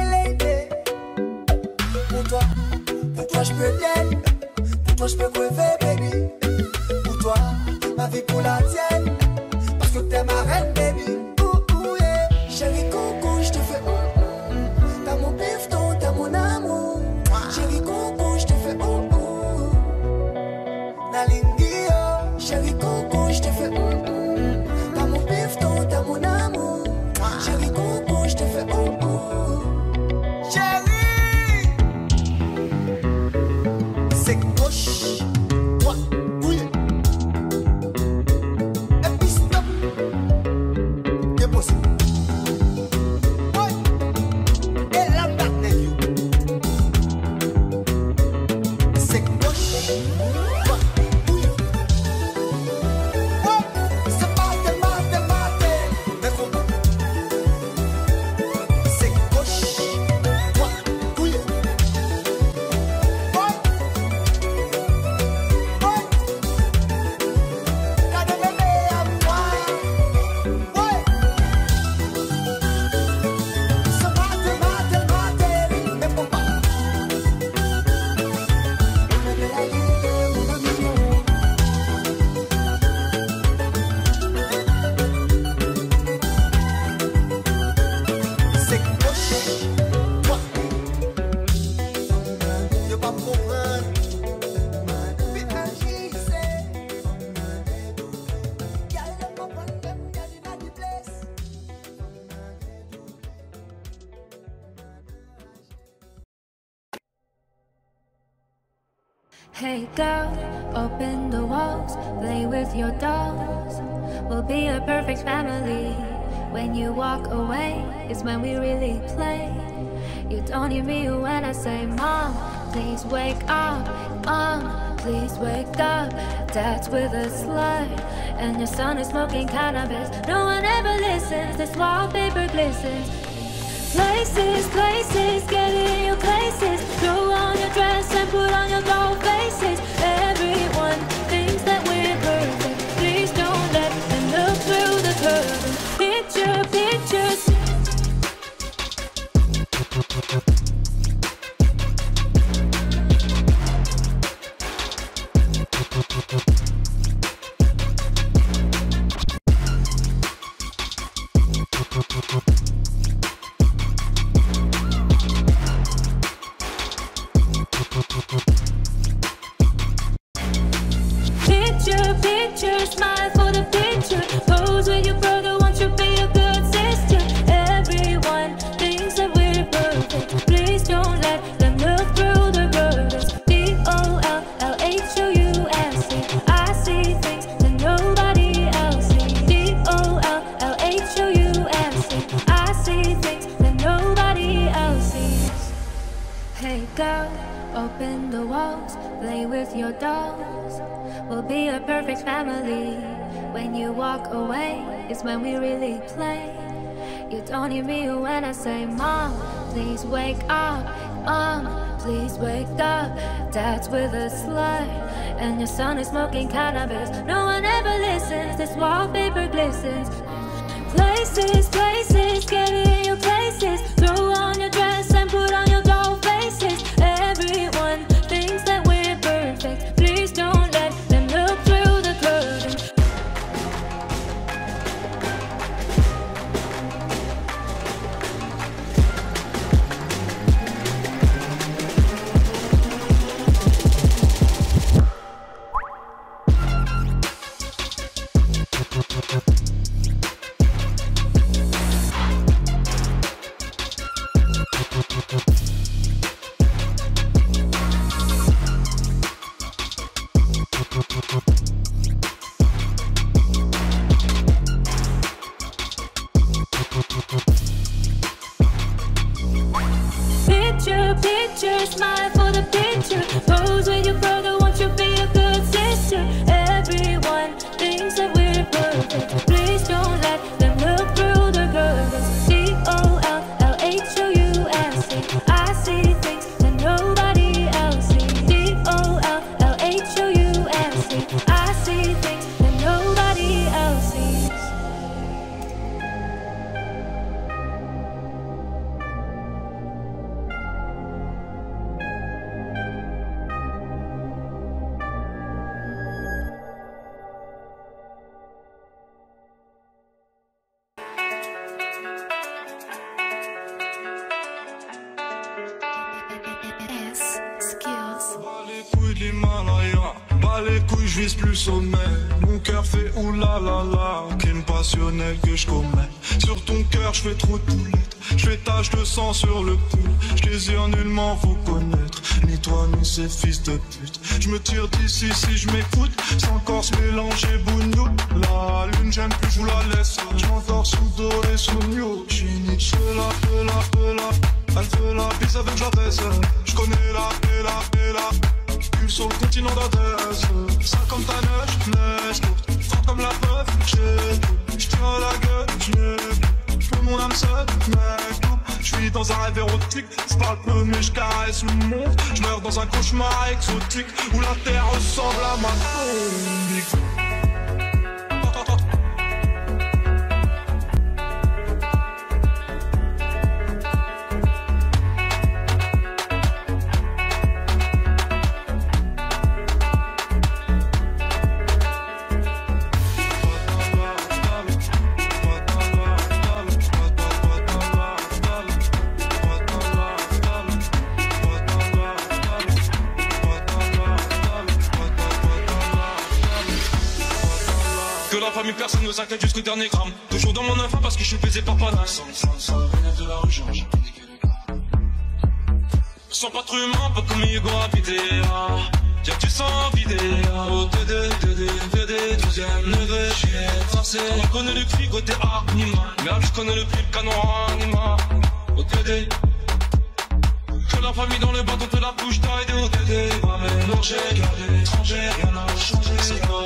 Hey girl, open the walls, play with your dolls. We'll be a perfect family. When you walk away, it's when we really play. You don't hear me when I say, Mom, please wake up. Mom, please wake up. Dad's with a slut, and your son is smoking cannabis. No one ever listens, this wallpaper glistens. Places, places, get in your places. Throw on your dress and put on your doll faces. Everyone thinks that we're perfect. Please don't let them look through the curtain. Picture, pictures. Picture, picture, smile for the picture. Pose with your brother, won't you be a good sister? Everyone thinks that we're perfect. Please don't let them look through the curtains. D-O-L-L-H-O-U-S-E. I see things that nobody else sees. D-O-L-L-H-O-U-S-E. I see things that nobody else sees. Hey girl, open the walls, play with your dolls. We'll be a perfect family. When you walk away, it's when we really play. You don't hear me when I say, Mom, please wake up. Mom, please wake up. Dad's with a slut, and your son is smoking cannabis. No one ever listens, this wallpaper glistens. Places, places, get in your places. Throw on your dress and put on your doll faces. Everyone thinks that we're perfect. Please don't let them look through the curtain. Picture, picture, smile for the picture. Pose with your brother, won't you be a good sister? Everyone thinks that we're perfect. Please don't let them look through the curtains. D-O-L-L-H-O-U-S-E. I see things that nobody else sees. D-O-L-L-H-O-U-S-E. I see things that nobody else sees. Bas les couilles de l'Himalaya, bas les couilles, je vise plus sommet. Mon cœur fait oulalala, crime passionnel que je commets. Sur ton cœur, je fais trop de poulettes, je fais tache de sang sur le pull. Je désire nullement vous connaître, ni toi ni ces fils de pute. Je me tire d'ici si je m'écoute, sans corps se mélanger bougnou. La lune j'aime plus, je vous la laisse. Je m'endors sous doré, sous new. J'suis Nietzsche, elle veut la bise avec la baisse. Je connais la pule sur le continent d'Adès. Ça comme ta neige courte, forte comme la preuve. J'tire la gueule, j'peux mon âme seule, mec. J'suis dans un rêve érotique, j'parle peu mais j'caresse le monde. J'meurs dans un cauchemar exotique où la terre ressemble à ma tombe. Personne ne s'inquiète jusqu'au dernier gramme. Toujours dans mon enfant parce que je suis baisé par Panas. De la rue, sans patrouillement, pas comme Hugo habité. Viens tu sens vidé. Oh, 12e neveu, je suis forcé. On connaît le frigo, t'es animal. Merde, je connais le prix, le canon animal. Au TD. Que la famille dans le bateau, te la bouche taille au TD. Va mélanger, garder étranger, rien n'a changé. C'est quoi,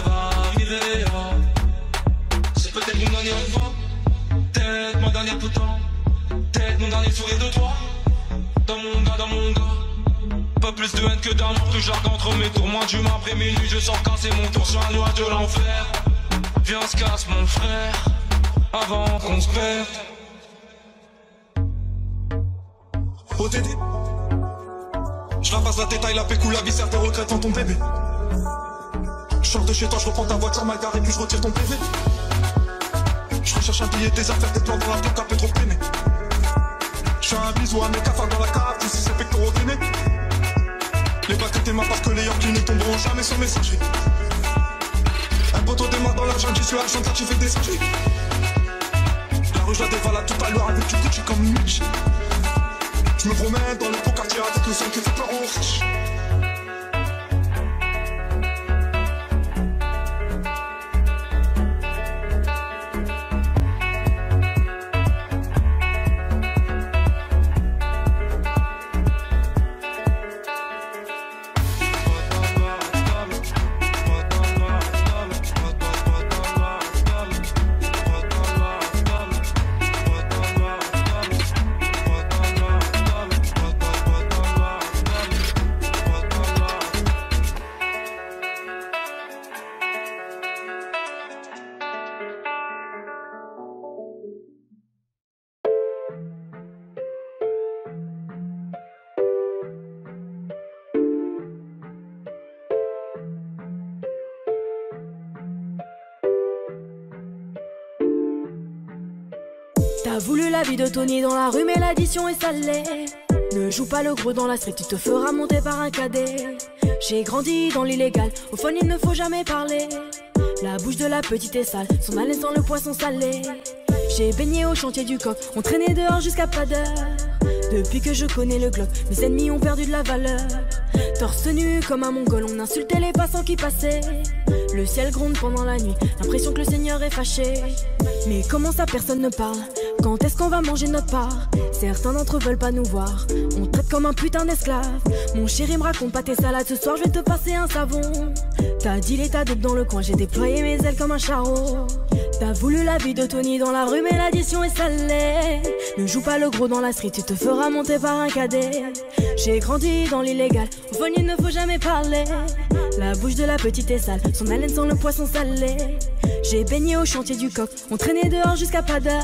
va arriver, C'est peut-être mon dernière fois, peut-être ma dernière tout temps. Peut-être mon dernier sourire de toi. Dans mon gars. Pas plus de haine que d'amour, tout jargon entre mes tours. Moins d'humain après minuit, je sors casser mon tour sur un nuage de l'enfer. Viens, on se casse mon frère, avant qu'on se perde. OTD, je la passe la détaille, la pécou, la viscère, t'es regrettant ton bébé. Je sors de chez toi, je reprends ta voiture mal garée, puis je retire ton PV. Je recherche un billet, des affaires, des plans dans la tête, un peu trop peiné. Je fais un bisou à mes cafards dans la cave, tous ces pectoraux gainés. Les bacs étaient ma parce que les Yorkies ne tomberont jamais sur messagerie. Un poteau démarre dans la jungle, j'y suis à Argentin, j'ai fait des singeries. La rue je la dévalade tout à l'heure avec du Gucci comme une Mitch. Je me promène dans le beau quartier avec le son qui fait peur aux riches. T'as voulu la vie de Tony dans la rue, mais l'addition est salée. Ne joue pas le gros dans la street, tu te feras monter par un cadet. J'ai grandi dans l'illégal, au fun il ne faut jamais parler. La bouche de la petite est sale, son haleine sent le poisson salé. J'ai baigné au chantier du coq, on traînait dehors jusqu'à pas d'heure. Depuis que je connais le Glock, mes ennemis ont perdu de la valeur. Torse nu comme un mongol, on insultait les passants qui passaient. Le ciel gronde pendant la nuit, l'impression que le Seigneur est fâché. Mais comment ça personne ne parle? Quand est-ce qu'on va manger notre part? Certains d'entre eux veulent pas nous voir, on traite comme un putain d'esclave. Mon chéri me raconte pas tes salades, ce soir je vais te passer un savon. T'as dit l'état dope dans le coin, j'ai déployé mes ailes comme un charreau. T'as voulu la vie de Tony dans la rue, mais l'addition est salée. Ne joue pas le gros dans la street, tu te feras monter par un cadet. J'ai grandi dans l'illégal, au fun il ne faut jamais parler. La bouche de la petite est sale, son haleine sent le poisson salé. J'ai baigné au chantier du coq, on traînait dehors jusqu'à pas d'heure.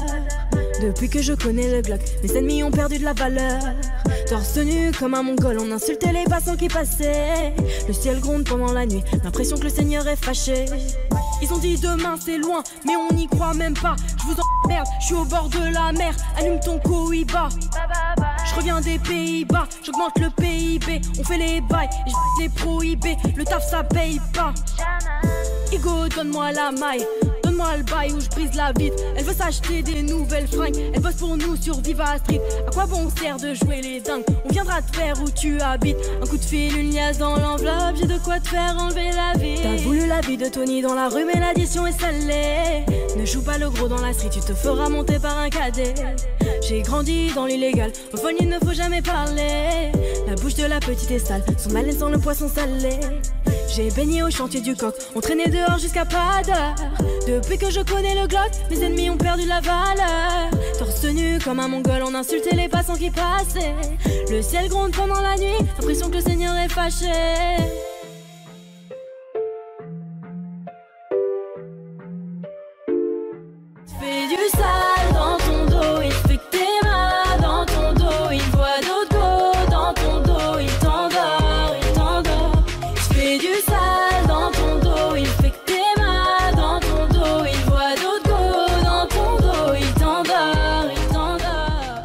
Depuis que je connais le Glock, mes ennemis ont perdu de la valeur. Torse nu comme un mongol, on insultait les passants qui passaient. Le ciel gronde pendant la nuit, l'impression que le Seigneur est fâché. Ils ont dit demain c'est loin, mais on n'y croit même pas. Je vous emmerde, je suis au bord de la mer. Allume ton Cohiba. Je reviens des Pays-Bas, j'augmente le PIB. On fait les bails, et je les prohibés. Le taf ça paye pas. Igo, donne-moi la maille, donne-moi le bail où je brise la vitre. Elle veut s'acheter des nouvelles fringues, elle bosse pour nous sur Viva Street. À quoi bon sert de jouer les dingues? On viendra te faire où tu habites. Un coup de fil, une liasse dans l'enveloppe, j'ai de quoi te faire enlever la vie. T'as voulu la vie de Tony dans la rue, mais l'addition est salée. Ne joue pas le gros dans la street, tu te feras monter par un cadet. J'ai grandi dans l'illégal, au fun il ne faut jamais parler. La bouche de la petite est sale, son haleine sent le poisson salé. J'ai baigné au chantier du coq, on traînait dehors jusqu'à pas d'heure. Depuis que je connais le Glock, mes ennemis ont perdu la valeur. Torse nu comme un mongol, on insultait les passants qui passaient. Le ciel gronde pendant la nuit, l'impression que le Seigneur est fâché. Fais du sale dans ton dos, il fait que t'es mal dans ton dos. Il voit d'autres go dans ton dos, il t'endort, il t'endort. Fais du sale dans ton dos, il fait que t'es mal dans ton dos. Il voit d'autres go dans ton dos, il t'endort, il t'endort.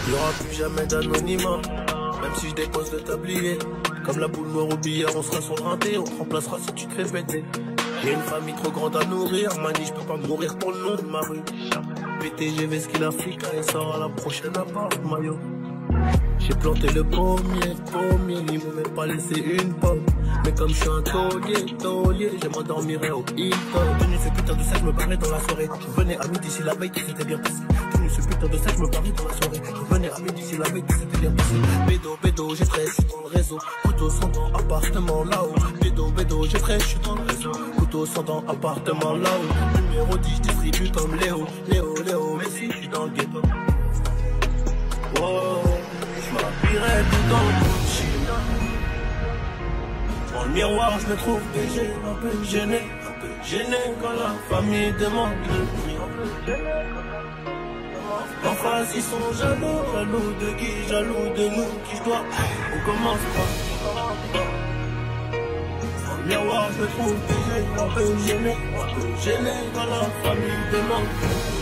Il y aura plus jamais d'anonymat, même si je dépose le tablier. Comme la boule noire au billard, on sera sur le rinté, on te remplacera si tu te fais péter. Y'a une famille trop grande à nourrir, mani, je peux pas mourir pour le nom de ma rue. PTGV, ce qu'il a fait quand il sort à la prochaine appart, maillot. J'ai planté le pommier, il m'a même pas laissé une pomme. Mais comme je suis un taulier, je m'endormirai au Hilton. Tenu ce putain de sac, je me barrais dans la soirée. Je venais à midi si la veille, tout s'était bien passé. Tenu ce putain de sac, je me barrais dans la soirée. Je venais à midi si la veille, tout s'était bien passé. Bédo, j'ai frais, je suis dans le réseau. Couteau sans dents, appartement là-haut. Bédo, j'ai frais, je suis dans le réseau. Couteau sans dents, appartement là-haut. Numéro 10, je distribue comme Léo, mais si je suis dans le ghetto. Wow. M'habillerai tout dans le Gucci. Dans le miroir, je me trouve BG, un peu gêné quand la famille demande le prix. En face, ils sont jaloux de qui, jaloux de nous, qui je dois. On commence pas. Dans le miroir, je me trouve BG, un peu gêné quand la famille demande le prix.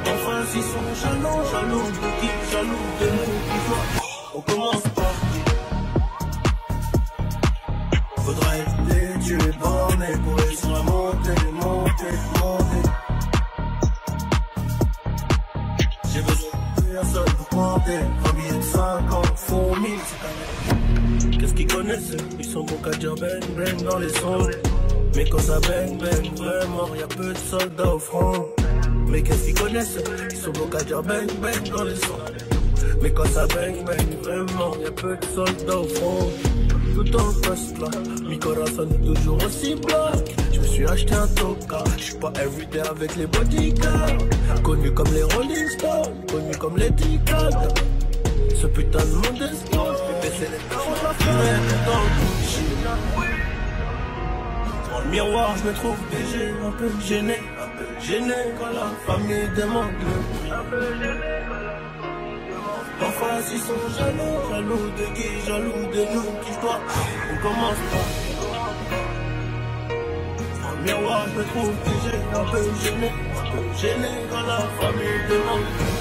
Enfin, s'ils sont jaloux de qui, jaloux de nous, qui voit. On commence par faudrait les tuer bornés pour réussir à monter. J'ai besoin de personne pour compter. Un billet de 50 font 1000, c'est quand même. Qu'est-ce qu'ils connaissent? Ils sont bons qu'à dire bang dans les sons. Mais quand ça bang, vraiment, y'a peu de soldats au front. Mais qu'est-ce qu'ils connaissent? Ils sont bons qu'à dire bang dans les sons. Mais quand ça bang, vraiment, y'a peu de soldats au front. Tout en poste là, mi corazon est toujours aussi bloc. Je me suis acheté un toka, je suis pas everyday avec les bodyguards. Connu comme les Rolling Stones, connu comme les Ticals. Ce putain de monde explose, j'ai baissé les temps, je la ferai dans le Gucci. Dans le miroir, je me trouve BG, un peu gêné quand la famille demande le prix. En face, ils sont jaloux de qui, jaloux de nous, qui je dois. On commence pas. Dans le miroir, je me trouve BG, un peu gêné quand la famille demande le prix.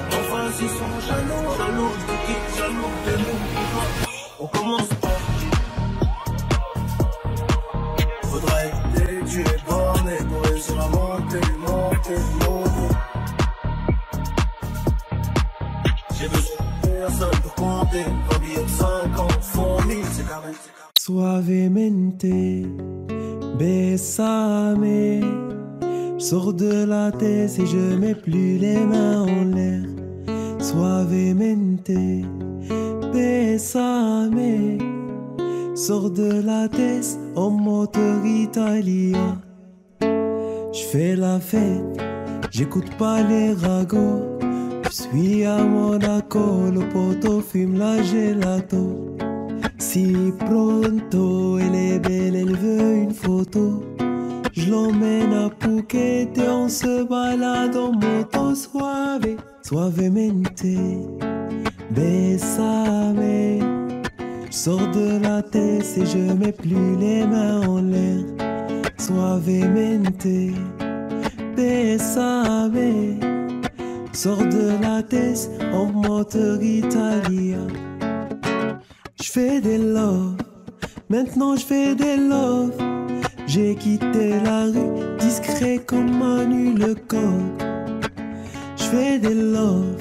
En face, ils sont jaloux de qui, jaloux de nous, qui je dois. On commence pas. Faudrait les tuer bornés pour réussir à monter. J'ai besoin de personne pour compter. Un billet de 50 font 1000, c'est carré. Suavemente, besame. Sors de la tête et je mets plus les mains en l'air. Suavemente, besame. Sors de la tête en moteur italien. J'fais la fête, j'écoute pas les ragots. J'suis à Monaco, le poteau fume la gelato. Si pronto, elle est belle, elle veut une photo. J'l'emmène à Phuket et on se balade en moto. Suavemente, besame. J'sors de la tête et je mets plus les mains en l'air. Suavemente, besame. Sors de la tête en moteur italien. J'fais des love, maintenant j'fais des love. J'ai quitté la rue, discret comme Manu le coq. J'fais des love,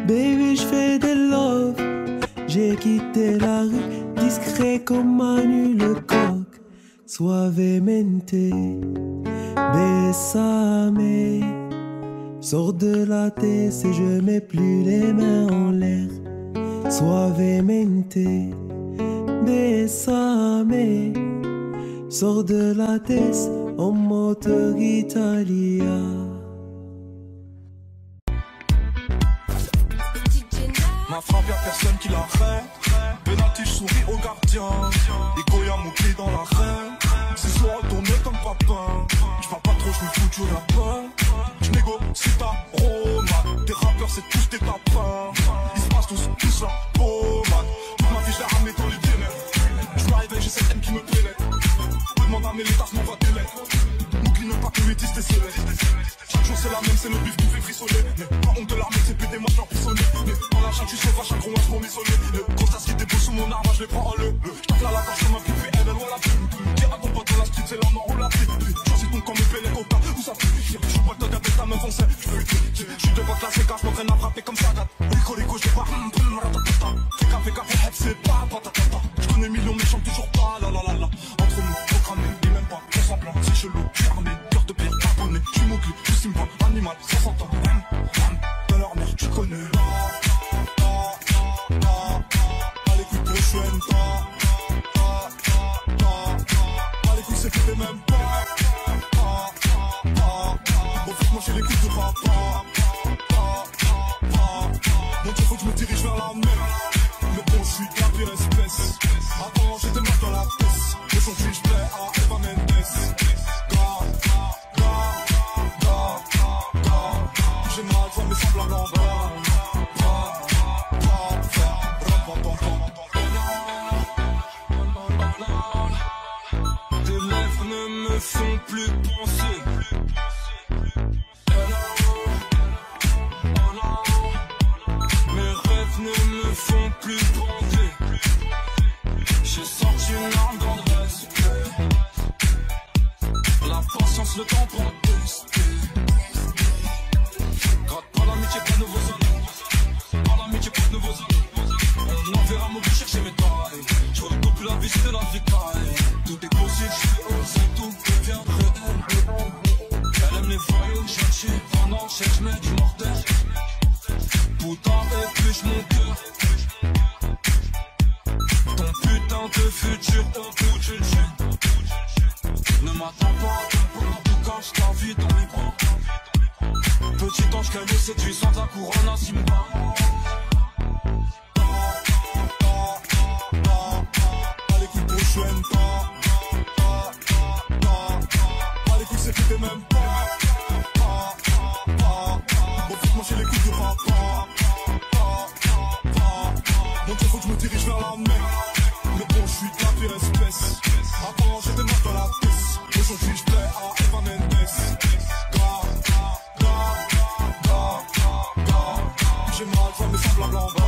baby j'fais des love. J'ai quitté la rue, discret comme Manu le coq. Suavemente, besame. Sors de la tête et je mets plus les mains en l'air. Suavemente, besame. Sors de la tête en moteur italien. Ma frappe y'a personne qui l'arrête. Penalty j'souris au gardien. Et Goya mon pied dans l'arène. C'est soir retourné comme papin. J'parle pas trop, j'me fous du rappeur. J'négocie ta Roma. Tes rappeurs c'est tous des tapins. Ils se passent tous la pommade. Toute ma vie j'l'ai ramené dans les ténèbres. J'me réveille, j'ai cette haine qui me pénètre. Demande à mes létards, m'envoie des lettres. N'oublie même pas que métis t'es célèbre. Chaque jour c'est la même, c'est le bif qui me fait frissonner. Mais pas honte de l'armée, c'est pété, moi j'l'en frissonner. Mais ton isolé. Quand ta skid dépose sous mon arbre, je les prends en le. J'tape la gorge comme un pipi, elle voit la pub. Dis à ton pote dans la street, c'est la mort ou la vie. Choisis ton camp, me paie les coca, où ça fait. J'joue pas de dog avec ta meuf, on sait. J'suis devant classé car j'm'entraîne à frapper comme ça date. Rico, j'dis pas, fais gaffe, c'est pas patatata. J'connais millions mais chante toujours pas, la la la la. Entre nous, programmé, et même pas, on semblant, c'est chelou, j'suis armé, cœur de pierre, carbonné. J'suis mobile, j'suis Simba, animal, ça s'entend. Dans leur mère, tu connais. Allez, couilles pour Chuen, allez, couilles, c'est que t'es même pas. Bon, moi j'ai les couilles de papa. Donc il faut que je me dirige vers la mer. Mais bon, je suis de la pire espèce. Attends, j'étais mal dans la tête. Aujourd'hui, je plais à Eva Mendes. J'ai mal, toi, mais semblable en bas. Tes lèvres ne me font plus penser. Ne me font plus bander. J'ai sorti une arme dans le respect. La patience, le temps pour tester. Gratte pas l'amitié, pas de nouveaux amis. Pas l'amitié, pas de nouveaux amis. On enverra mon but chercher mes tailles. Je recoupe plus la vie, c'est de la vie caille. Tout est possible, je fais oser, tout devient réel. Elle aime les voyous, chercher pendant cherche, mais du mortel. Putain, épluche mon cœur. Ton putain de futur au bout du jeu. Ne m'attends pas, en tout cas, je t'invite dans mes bras. Petit ange caillou séduisant, ta couronne à Simba. Allez, couilles pour Chuen, allez, couilles, c'est que t'es même pas. Moi j'ai les couilles de papa. Donc il faut que je me dirige vers la mer. Mais bon, je suis de la pire espèce. Attends, j'étais mal dans la pièce. Aujourd'hui je plais à Eva Mendes. J'ai mal, toi mais semblable en bas.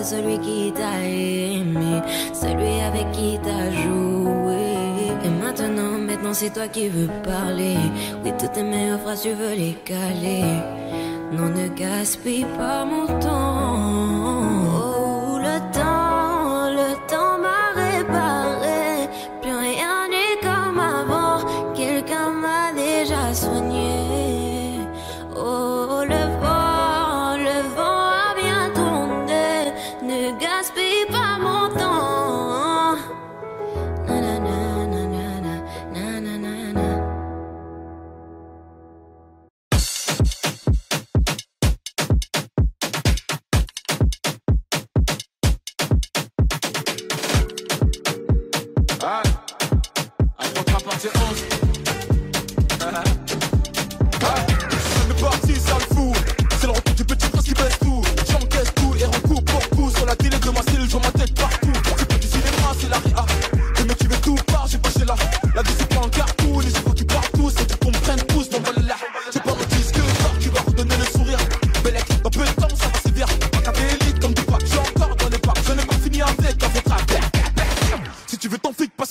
Celui qui t'a aimé, celui avec qui t'as joué. Et maintenant c'est toi qui veux parler. Oui, toutes tes meilleures phrases tu veux les caler. Non, ne gaspille pas mon temps. Oh, le temps m'a réparé. Plus rien n'est comme avant. Quelqu'un m'a déjà soigné. Oh, le vent a bien tourné. Ne gaspille pas mon temps. Na na na na na na na na.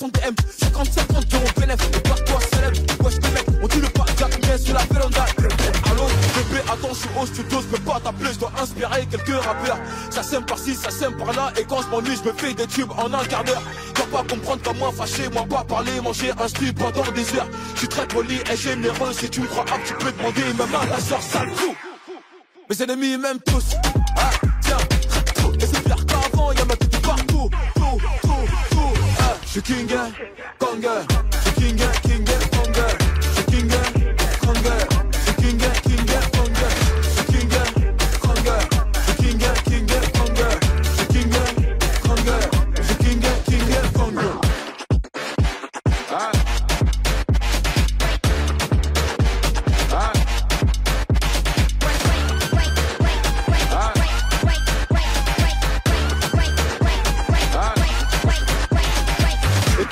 son DM. 50-50 d'euros bénéf, et pas toi célèbre. Wesh les mecs, on dit le pas Jack, mais sur la véranda. Allô, bébé, attends, je suis au studio, je peux pas t'appeler, je dois inspirer quelques rappeurs. Ça sème par-ci, ça sème par-là, et quand je m'ennuie, je me fais des tubes en un quart d'heure. Dois pas comprendre qu'à moi fâché, moi pas parler, manger un slip pendant des heures. Je suis très poli et généreux, si tu me crois up, tu peux demander même à la soeur sale fou. Mes ennemis m'aiment tous, ah tiens, et c'est pire qu'avant, y'a ma tête partout, tout, je suis king, Kong, je suis king, Kong, je suis king, Kong, je suis king, Kong, je suis king, Kong, je suis king, Kong, je suis king, Kong, je suis king, Kong.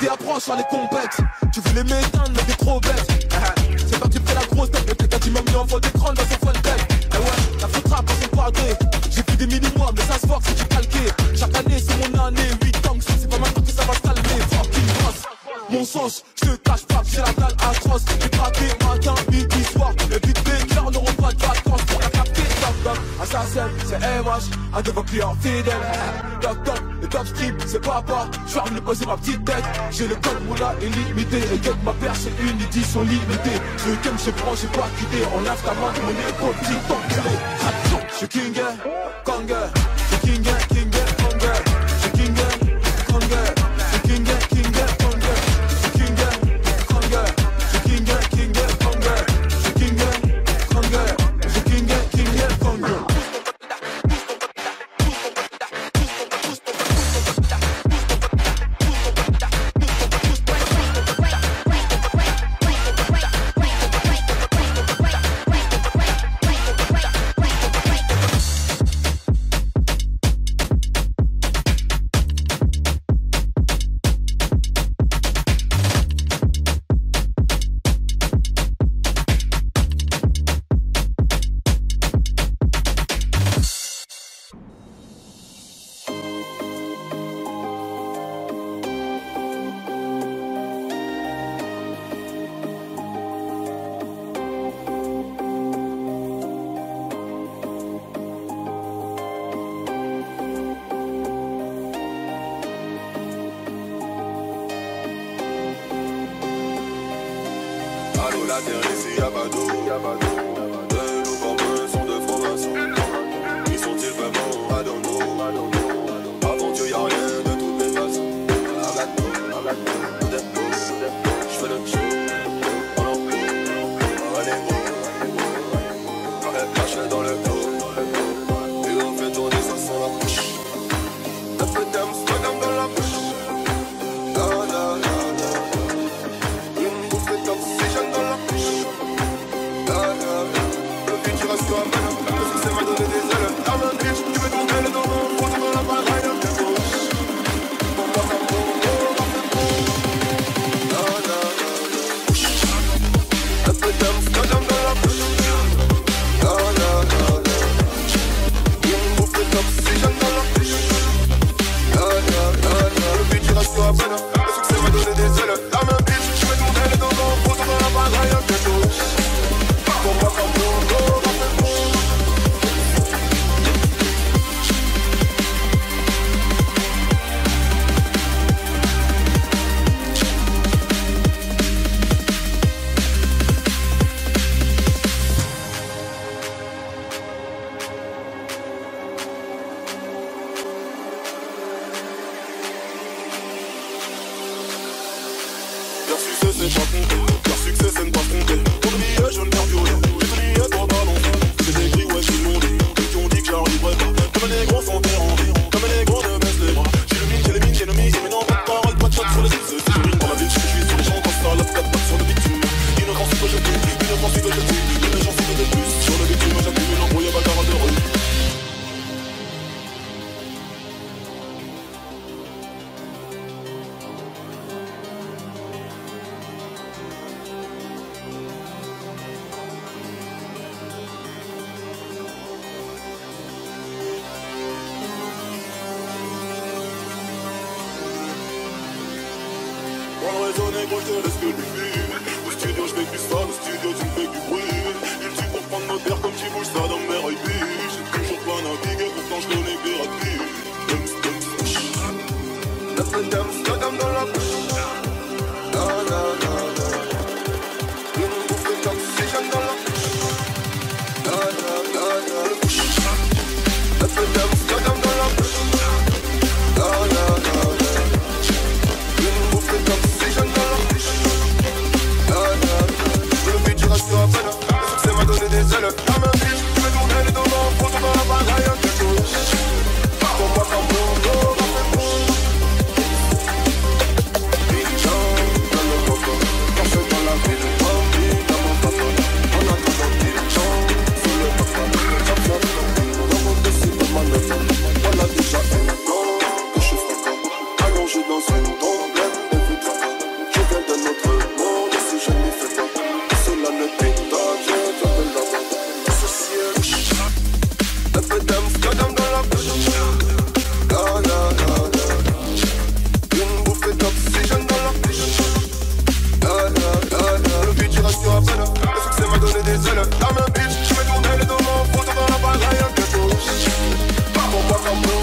Et approche sur les compètes. Tu voulais m'éteindre mais t'es trop bête. C'est pas que tu fais la grosse tête, mais t'es qu'un tu m'as mis en faux d'écran dans son fun tech. Et ouais, la faute rap à son padré. J'ai plus des mini-mois mais ça se voit que c'est du calqué. Chaque année c'est mon année, 8 ans que c'est pas maintenant que ça va se calmer. Fucking boss. Mon sens, je te cache pas que j'ai la dalle atroce. J'ai braqué matin, midi, soir. Les beat makers n'auront pas de vacances pour la capter. Toc toc, assassin, c'est MH, un de vos clients fidèles. Toc toc, le top strip, c'est papa. Je vais poser ma petite tête. J'ai le code moula illimité. Et que ma paire c'est une édition limitée. Je t'aime, je prends, j'ai pas quitté. On lave ta main de mon épaule, petit enculé. Je suis king, Kong, je suis king, Kong, je suis king, Kong, je suis king, Kong, je suis king, Kong, je suis king, Kong, je suis king, Kong, je suis king, Kong. Allô la terre ici y'a pas d'eau. De nos communs sont de francs-maçons. Qui sont-ils vraiment? I don't know. Avant Dieu y'a rien de toutes les façons. J'fais le show. On est beau. Elle cache dans le dos. Et on fait tourner ça sans la bouche. Un peu d'Amsterdam dans la bouche. Leur succès c'est ne pas compter. Pour le billet jaune vert violet. J'ai tout billet pour balancer. J'ai des gris ouais qui m'ont dit. Ceux qui ont dit que j'arriverais pas. Comme les gros sont terrandés. Comme les gros ne baissent les bras. J'ai le mine, j'ai les mines, j'ai le mise. Mais non pas de parole, pas de shot sur les îles. C'est une dans la ville, je suis sur les gens comme ça. La quatre pattes sur le bitume. Ils ne pensent que je tue, ils ne pensent que je tue. Les gens s'y de plus. Sur le bitume, j'appuie une embrouille à bagarre de rue. Pour raisonner, gros, je te laisse que du film. Au studio, je fais du sale, au studio, tu me fais du bruit. Il tue pour prendre nos terres comme tu bouges ça dans mes rugby. J'ai toujours pas navigué, pourtant je connais des rapides. Amsterdam dans la bouche. La la la la. Une bouffée d'oxygène dans la bouche. La la la la. Un peu d'Amsterdam dans la bouche. La la la la. Une bouffée d'oxygène dans la bouche. La la la. Le but du reste à peine. Le succès m'a donné des ailes. La main bitch, je vais tourner les deux mains. Faut dans la bagaille un quelque chose. Pour moi comme bon, allongé dans une tombe pleine de vitres. Je viens de notre monde, et si je n'y fais pas, cela ne t'étonne, je viens de là-bas. Associé, un peu d'Amsterdam dans la bouche. La la la la. Une bouffée d'oxygène dans la bouche. La la la la. Le but du reste à peine. Le succès m'a donné des ailes. La main bitch, je vais tourner les deux mains. Faut dans la bagaille un quelque chose. Pour moi comme bon,